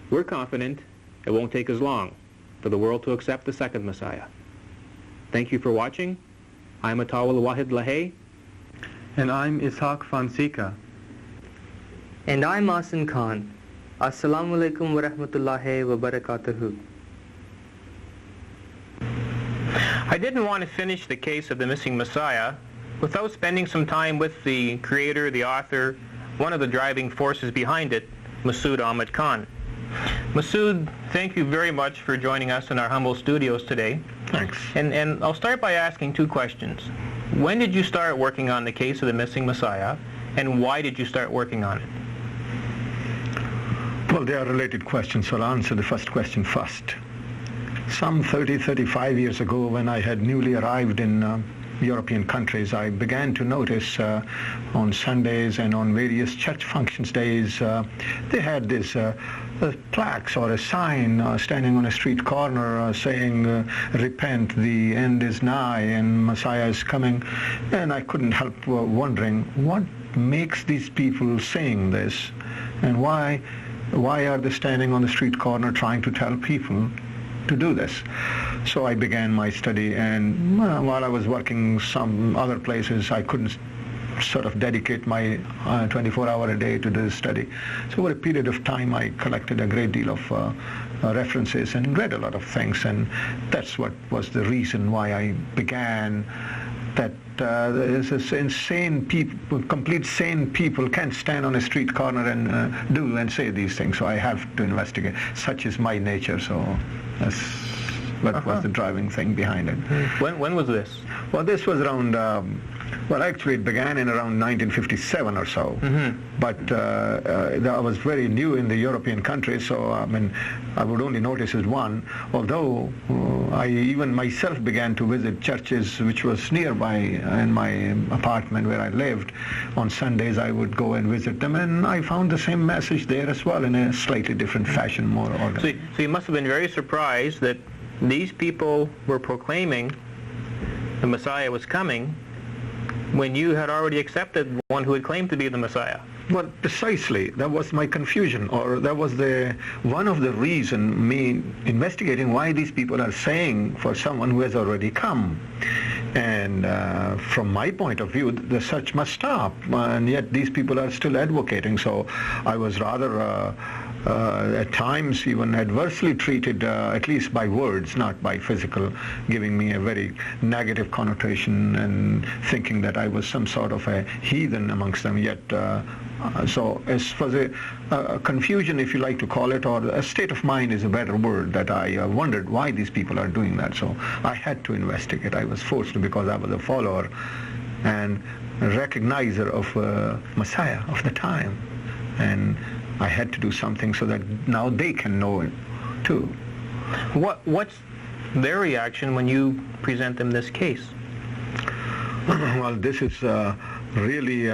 We're confident it won't take as long for the world to accept the second Messiah. Thank you for watching. I'm Atawal Wahid Lahey. And I'm Ishaq Fonseca. And I'm Asin Khan. Assalamu alaikum wa rahmatullahi wa barakatuhu. I didn't want to finish the case of the missing Messiah without spending some time with the creator, the author, one of the driving forces behind it, Masood Ahmad Khan. Masood, thank you very much for joining us in our humble studios today. Thanks. And I'll start by asking 2 questions. When did you start working on the case of the missing Messiah, and why did you start working on it? Well, they are related questions, so I'll answer the first question first. Some 35 years ago, when I had newly arrived in European countries, I began to notice on Sundays and on various church functions days, they had this plaques or a sign standing on a street corner saying, repent, the end is nigh and Messiah is coming. And I couldn't help wondering, what makes these people saying this? And why are they standing on the street corner trying to tell people to do this? So I began my study, and while I was working some other places, I couldn't sort of dedicate my 24-hour a day to this study. So over a period of time, I collected a great deal of references and read a lot of things, and that's what was the reason why I began that insane people, complete sane people can't stand on a street corner and do and say these things. So I have to investigate. Such is my nature. So that's what was the driving thing behind it. When was this? Well, this was around, well, actually it began in around 1957 or so. But I was very new in the European countries, so I mean, I would only notice it one, although I even myself began to visit churches which was nearby in my apartment where I lived. On Sundays I would go and visit them, and I found the same message there as well in a slightly different fashion, more organized. So you must have been very surprised that these people were proclaiming the Messiah was coming when you had already accepted one who had claimed to be the Messiah. Well, precisely. That was my confusion, or that was one of the reason me investigating why these people are saying for someone who has already come. And from my point of view, the search must stop, and yet these people are still advocating. So I was rather at times even adversely treated, at least by words, not by physical, giving me a very negative connotation and thinking that I was some sort of a heathen amongst them. Yet, so as for the confusion, if you like to call it, or a state of mind is a better word, that I wondered why these people are doing that. So I had to investigate. I was forced to, because I was a follower and a recognizer of Messiah of the time. And I had to do something so that now they can know it too. What's their reaction when you present them this case? Well, this is really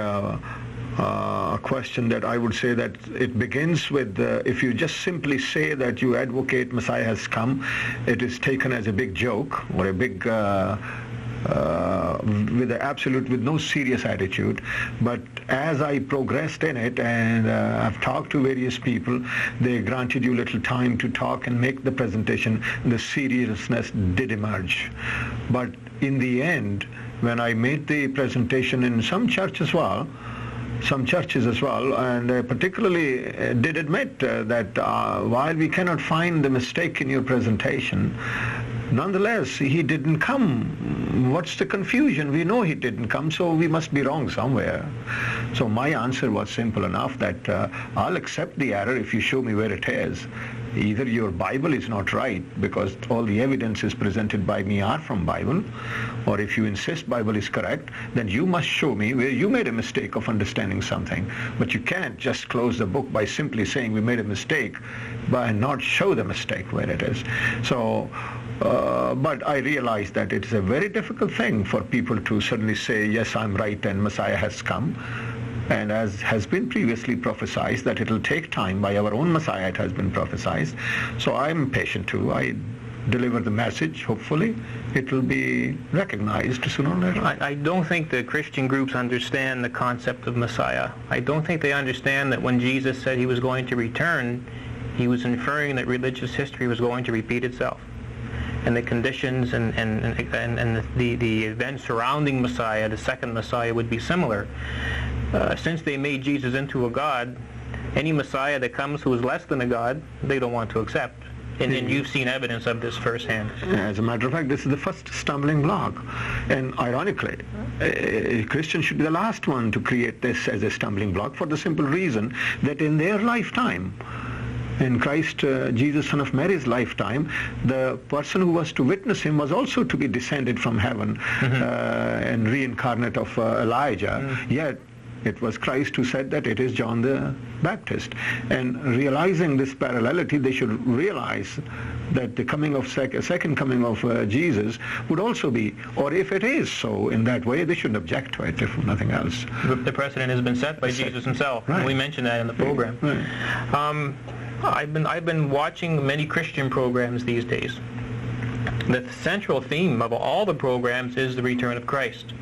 a question that I would say that it begins with, if you just simply say that you advocate Messiah has come, it is taken as a big joke or a big with no serious attitude. But as I progressed in it, and I've talked to various people, they granted you little time to talk and make the presentation, the seriousness did emerge. But in the end, when I made the presentation in some churches as well, and particularly did admit that while we cannot find the mistake in your presentation, nonetheless, he didn't come. What's the confusion? We know he didn't come, so we must be wrong somewhere. So my answer was simple enough that I'll accept the error if you show me where it is. Either your Bible is not right, because all the evidences presented by me are from Bible, or if you insist Bible is correct, then you must show me where you made a mistake of understanding something. But you can't just close the book by simply saying we made a mistake, but not show the mistake where it is. So, but I realize that it's a very difficult thing for people to suddenly say, yes, I'm right and Messiah has come. And as has been previously prophesied, that it will take time. By our own Messiah it has been prophesied. So I'm patient too. I deliver the message. Hopefully it will be recognized sooner or later. I don't think the Christian groups understand the concept of Messiah. I don't think they understand that when Jesus said he was going to return, he was inferring that religious history was going to repeat itself. And the conditions and the events surrounding Messiah, the second Messiah, would be similar. Since they made Jesus into a God, any Messiah that comes who is less than a God, they don't want to accept. And you've seen evidence of this firsthand. As a matter of fact, this is the first stumbling block. And ironically, a Christian should be the last one to create this as a stumbling block, for the simple reason that in their lifetime, in Christ, Jesus, son of Mary's lifetime, the person who was to witness him was also to be descended from heaven and reincarnate of Elijah. Yet it was Christ who said that it is John the Baptist. And realizing this parallelity, they should realize that the coming of second coming of Jesus would also be, or if it is so in that way, they shouldn't object to it, if nothing else. The precedent has been set by Jesus himself. Right. And we mentioned that in the program. Right. I've been watching many Christian programs these days. The central theme of all the programs is the return of Christ.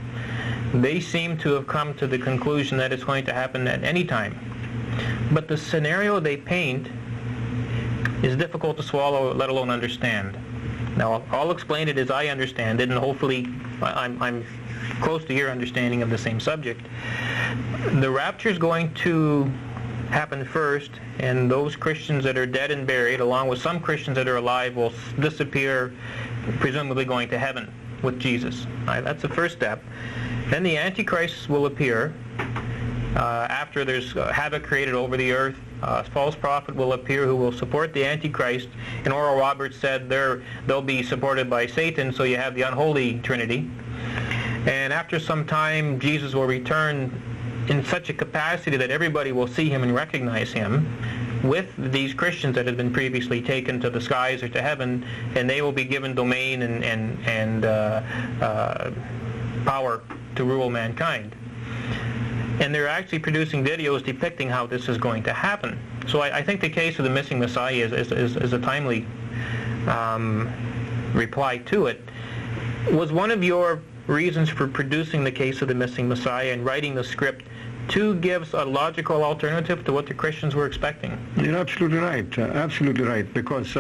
They seem to have come to the conclusion that it's going to happen at any time. But the scenario they paint is difficult to swallow, let alone understand. Now, I'll explain it as I understand it, and hopefully I'm close to your understanding of the same subject. The rapture is going to happen first, and those Christians that are dead and buried, along with some Christians that are alive, will disappear, presumably going to heaven with Jesus. Right, that's the first step. Then the Antichrist will appear after there's havoc created over the earth. A false prophet will appear who will support the Antichrist. And Oral Roberts said they'll be supported by Satan, so you have the unholy Trinity. And after some time, Jesus will return in such a capacity that everybody will see him and recognize him, with these Christians that have been previously taken to the skies or to heaven, and they will be given domain and power to rule mankind. And they're actually producing videos depicting how this is going to happen. So I think the case of the missing Messiah is a timely reply to it. Was one of your reasons for producing the case of the missing Messiah and writing the script to give a logical alternative to what the Christians were expecting? You're absolutely right, because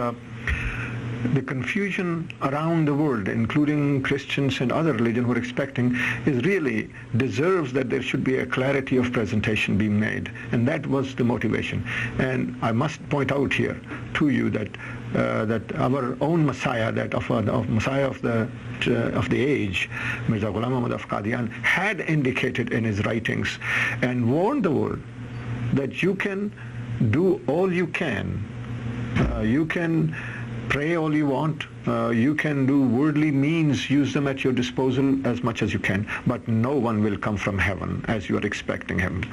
the confusion around the world, including Christians and other religions who are expecting, is really deserves that there should be a clarity of presentation being made, and that was the motivation. And I must point out here to you that our own Messiah, Messiah of the age, Mirza Ghulam Ahmad of Qadian, had indicated in his writings and warned the world that you can do all you can. You can Pray all you want. You can do worldly means, use them at your disposal as much as you can, but no one will come from heaven as you are expecting him.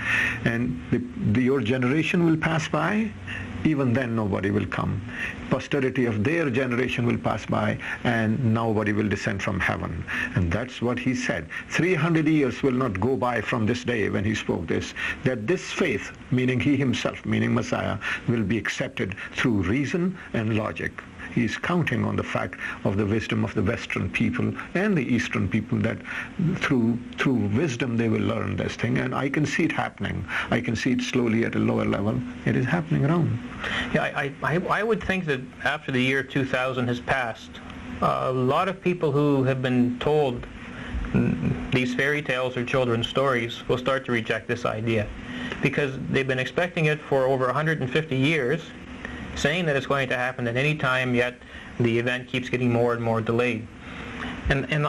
And your generation will pass by, even then nobody will come. Posterity of their generation will pass by, and nobody will descend from heaven. And that's what he said. 300 years will not go by from this day when he spoke this, that this faith, meaning he himself, meaning Messiah, will be accepted through reason and logic. He's counting on the fact of the wisdom of the Western people and the Eastern people, that through wisdom they will learn this thing. And I can see it happening. I can see it slowly at a lower level. It is happening around. Yeah, I would think that after the year 2000 has passed, a lot of people who have been told these fairy tales or children's stories will start to reject this idea, because they've been expecting it for over 150 years, saying that it's going to happen at any time, yet the event keeps getting more and more delayed. And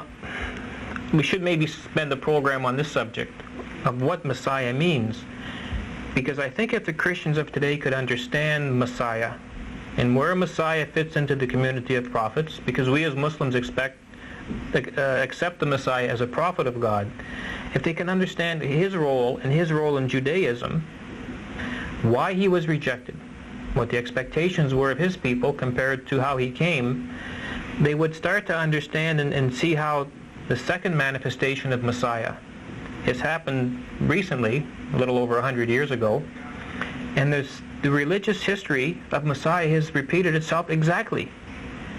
we should maybe spend a program on this subject of what Messiah means, because I think if the Christians of today could understand Messiah and where Messiah fits into the community of prophets, because we as Muslims accept the Messiah as a prophet of God, if they can understand his role and his role in Judaism, why he was rejected, what the expectations were of his people compared to how he came, they would start to understand and see how the second manifestation of Messiah has happened recently, a little over 100 years ago, and the religious history of Messiah has repeated itself exactly.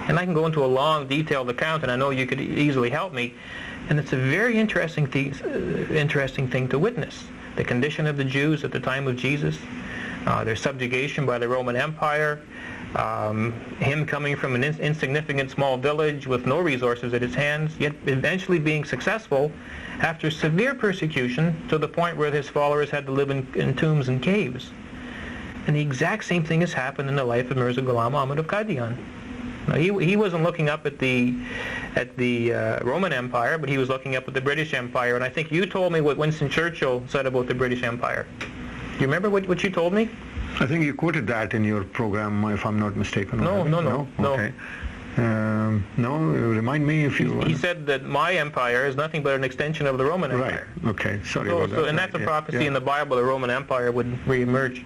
And I can go into a long, detailed account, and I know you could easily help me, and it's a very interesting thing to witness. The condition of the Jews at the time of Jesus, their subjugation by the Roman Empire, him coming from an insignificant small village with no resources at his hands, yet eventually being successful after severe persecution to the point where his followers had to live in tombs and caves. And the exact same thing has happened in the life of Mirza Ghulam Ahmad of Qadian. Now, he wasn't looking up at the Roman Empire, but he was looking up at the British Empire. And I think you told me what Winston Churchill said about the British Empire. Do you remember what you told me? I think you quoted that in your program, if I'm not mistaken. No. Okay. No, remind me if you... He said that my empire is nothing but an extension of the Roman Empire. Right, okay, sorry about that. And that's a prophecy in the Bible, the Roman Empire would re-emerge.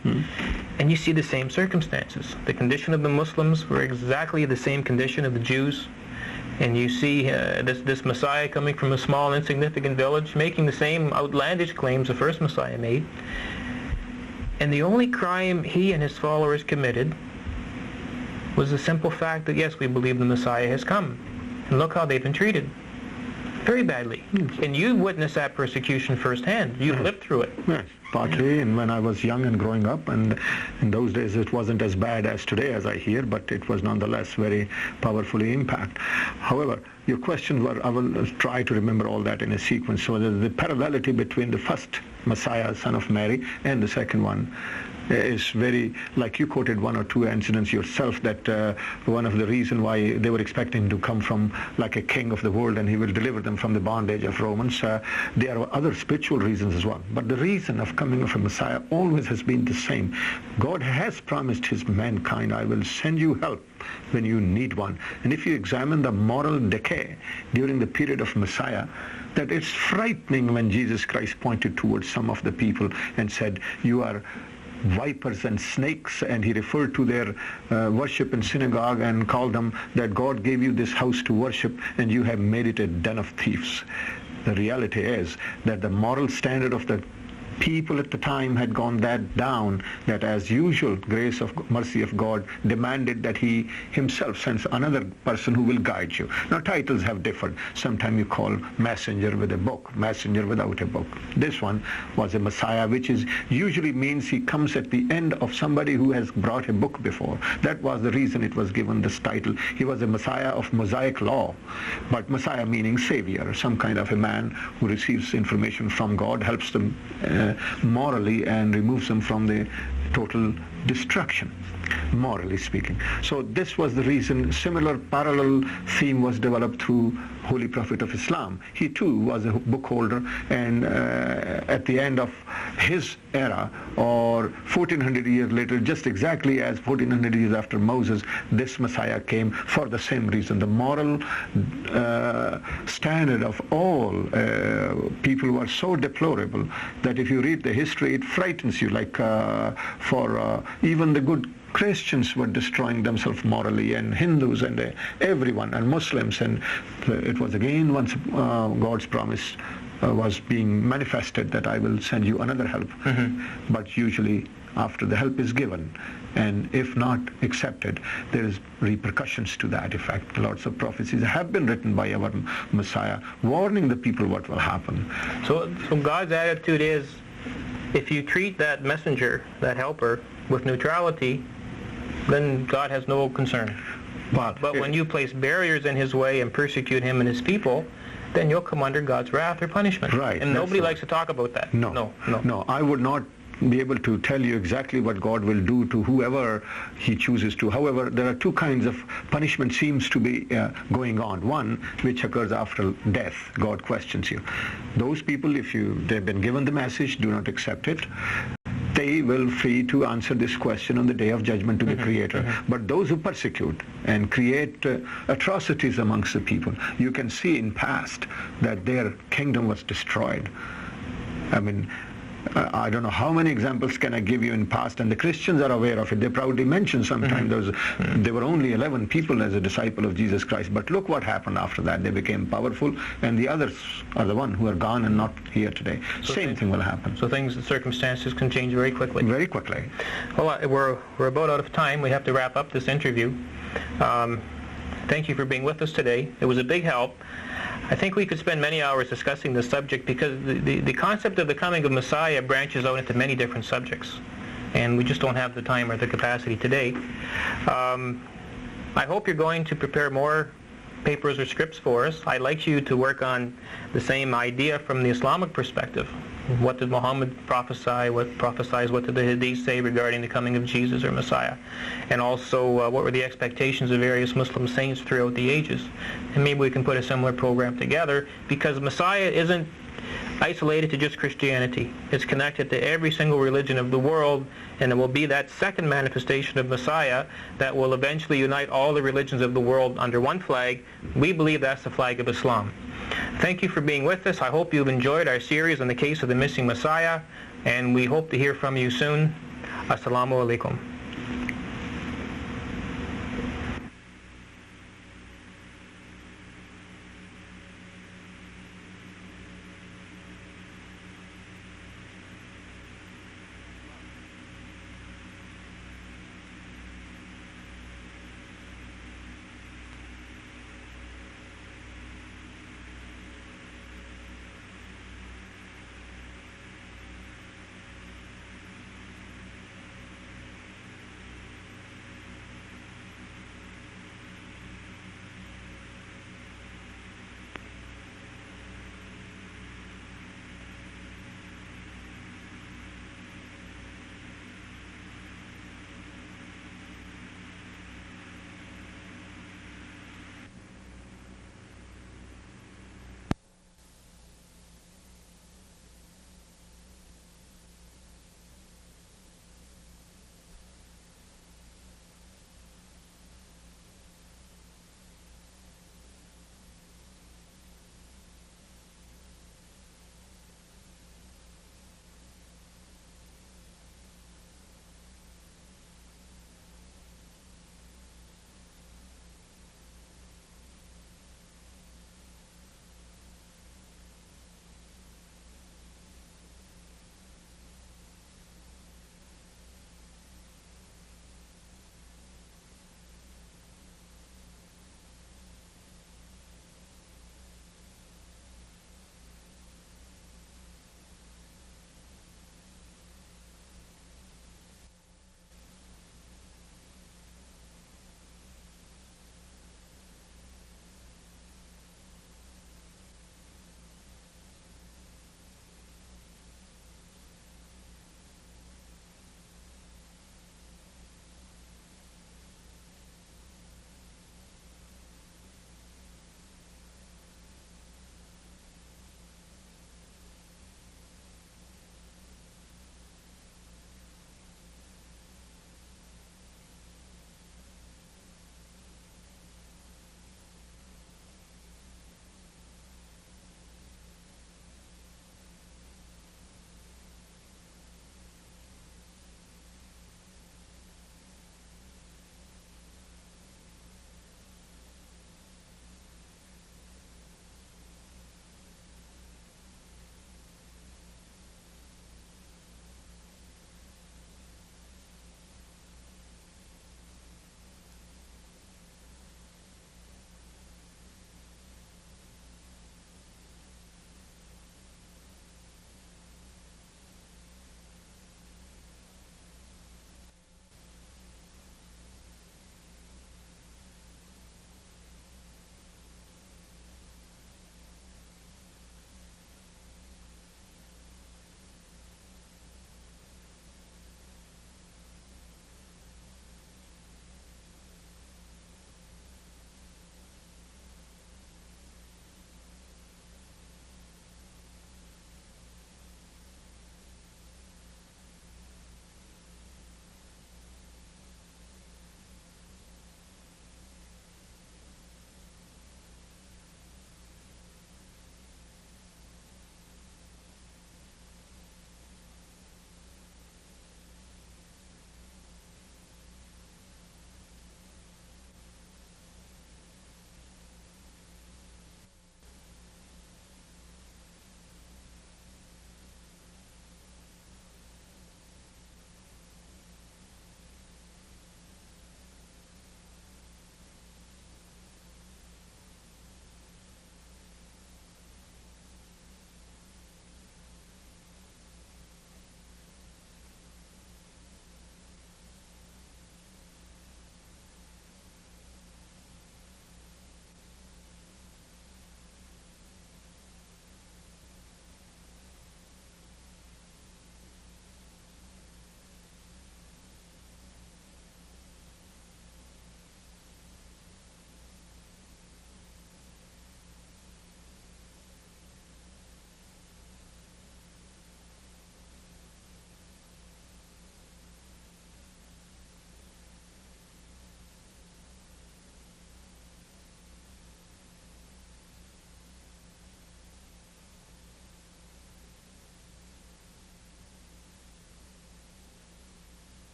And you see the same circumstances. The condition of the Muslims were exactly the same condition of the Jews. And you see this Messiah coming from a small, insignificant village, making the same outlandish claims the first Messiah made. And the only crime he and his followers committed was the simple fact that, yes, we believe the Messiah has come. And look how they've been treated. Very badly. And you witnessed that persecution firsthand. You've lived through it. Yes, partly, and when I was young and growing up, and in those days it wasn't as bad as today, as I hear, but it was nonetheless very powerfully impact. However, your questions were, I will try to remember all that in a sequence, so that the parallelity between the first Messiah, son of Mary, and the second one is very, like you quoted one or two incidents yourself, that one of the reasons why they were expecting to come from like a king of the world and he will deliver them from the bondage of Romans. There are other spiritual reasons as well. But the reason of coming of a Messiah always has been the same. God has promised his mankind, I will send you help when you need one. And if you examine the moral decay during the period of Messiah, that it's frightening when Jesus Christ pointed towards some of the people and said, you are vipers and snakes, and he referred to their worship in synagogue and called them that God gave you this house to worship and you have made it a den of thieves. The reality is that the moral standard of the people at the time had gone that down, that as usual, grace of mercy of God demanded that he himself sends another person who will guide you. Now titles have differed. Sometimes you call messenger with a book, messenger without a book. This one was a Messiah, which is usually means he comes at the end of somebody who has brought a book before. That was the reason it was given this title. He was a Messiah of Mosaic law, but Messiah meaning savior, some kind of a man who receives information from God, helps them morally, and removes them from the total destruction, morally speaking. So this was the reason. Similar parallel theme was developed through Holy Prophet of Islam. He too was a book holder, and at the end of his era, or 1400 years later, just exactly as 1400 years after Moses, this Messiah came for the same reason. The moral standard of all people were so deplorable that if you read the history, it frightens you. Like even the good Christians were destroying themselves morally, and Hindus and everyone, and Muslims, and it was again once God's promise was being manifested that I will send you another help. But usually after the help is given, and if not accepted, there is repercussions to that effect. Lots of prophecies have been written by our Messiah warning the people what will happen. So God's attitude is, if you treat that messenger, that helper, with neutrality, then God has no concern. But when you place barriers in his way and persecute him and his people, then you'll come under God's wrath or punishment. Right. And nobody likes to talk about that. No. I would not be able to tell you exactly what God will do to whoever he chooses to. However, there are two kinds of punishment seems to be going on. One, which occurs after death. God questions you. Those people, if they've been given the message, do not accept it, they will free to answer this question on the day of judgment to the Creator. But those who persecute and create atrocities amongst the people, you can see in past that their kingdom was destroyed. I mean, I don't know how many examples can I give you in past, and the Christians are aware of it. They proudly mention sometimes there were only 11 people as a disciple of Jesus Christ, but look what happened after that. They became powerful, and the others are the one who are gone and not here today. So same thing will happen. So circumstances can change very quickly. Very quickly. Well, we're about out of time. We have to wrap up this interview. Thank you for being with us today. It was a big help. I think we could spend many hours discussing this subject because the concept of the coming of Messiah branches out into many different subjects, and we just don't have the time or the capacity today. I hope you're going to prepare more papers or scripts for us. I'd like you to work on the same idea from the Islamic perspective. What did Muhammad prophesy? What did the Hadith say regarding the coming of Jesus or Messiah? And also, what were the expectations of various Muslim saints throughout the ages? And maybe we can put a similar program together, because Messiah isn't isolated to just Christianity. It's connected to every single religion of the world, and it will be that second manifestation of Messiah that will eventually unite all the religions of the world under one flag. We believe that's the flag of Islam. Thank you for being with us. I hope you've enjoyed our series on the case of the missing Messiah, and we hope to hear from you soon. Assalamu alaikum.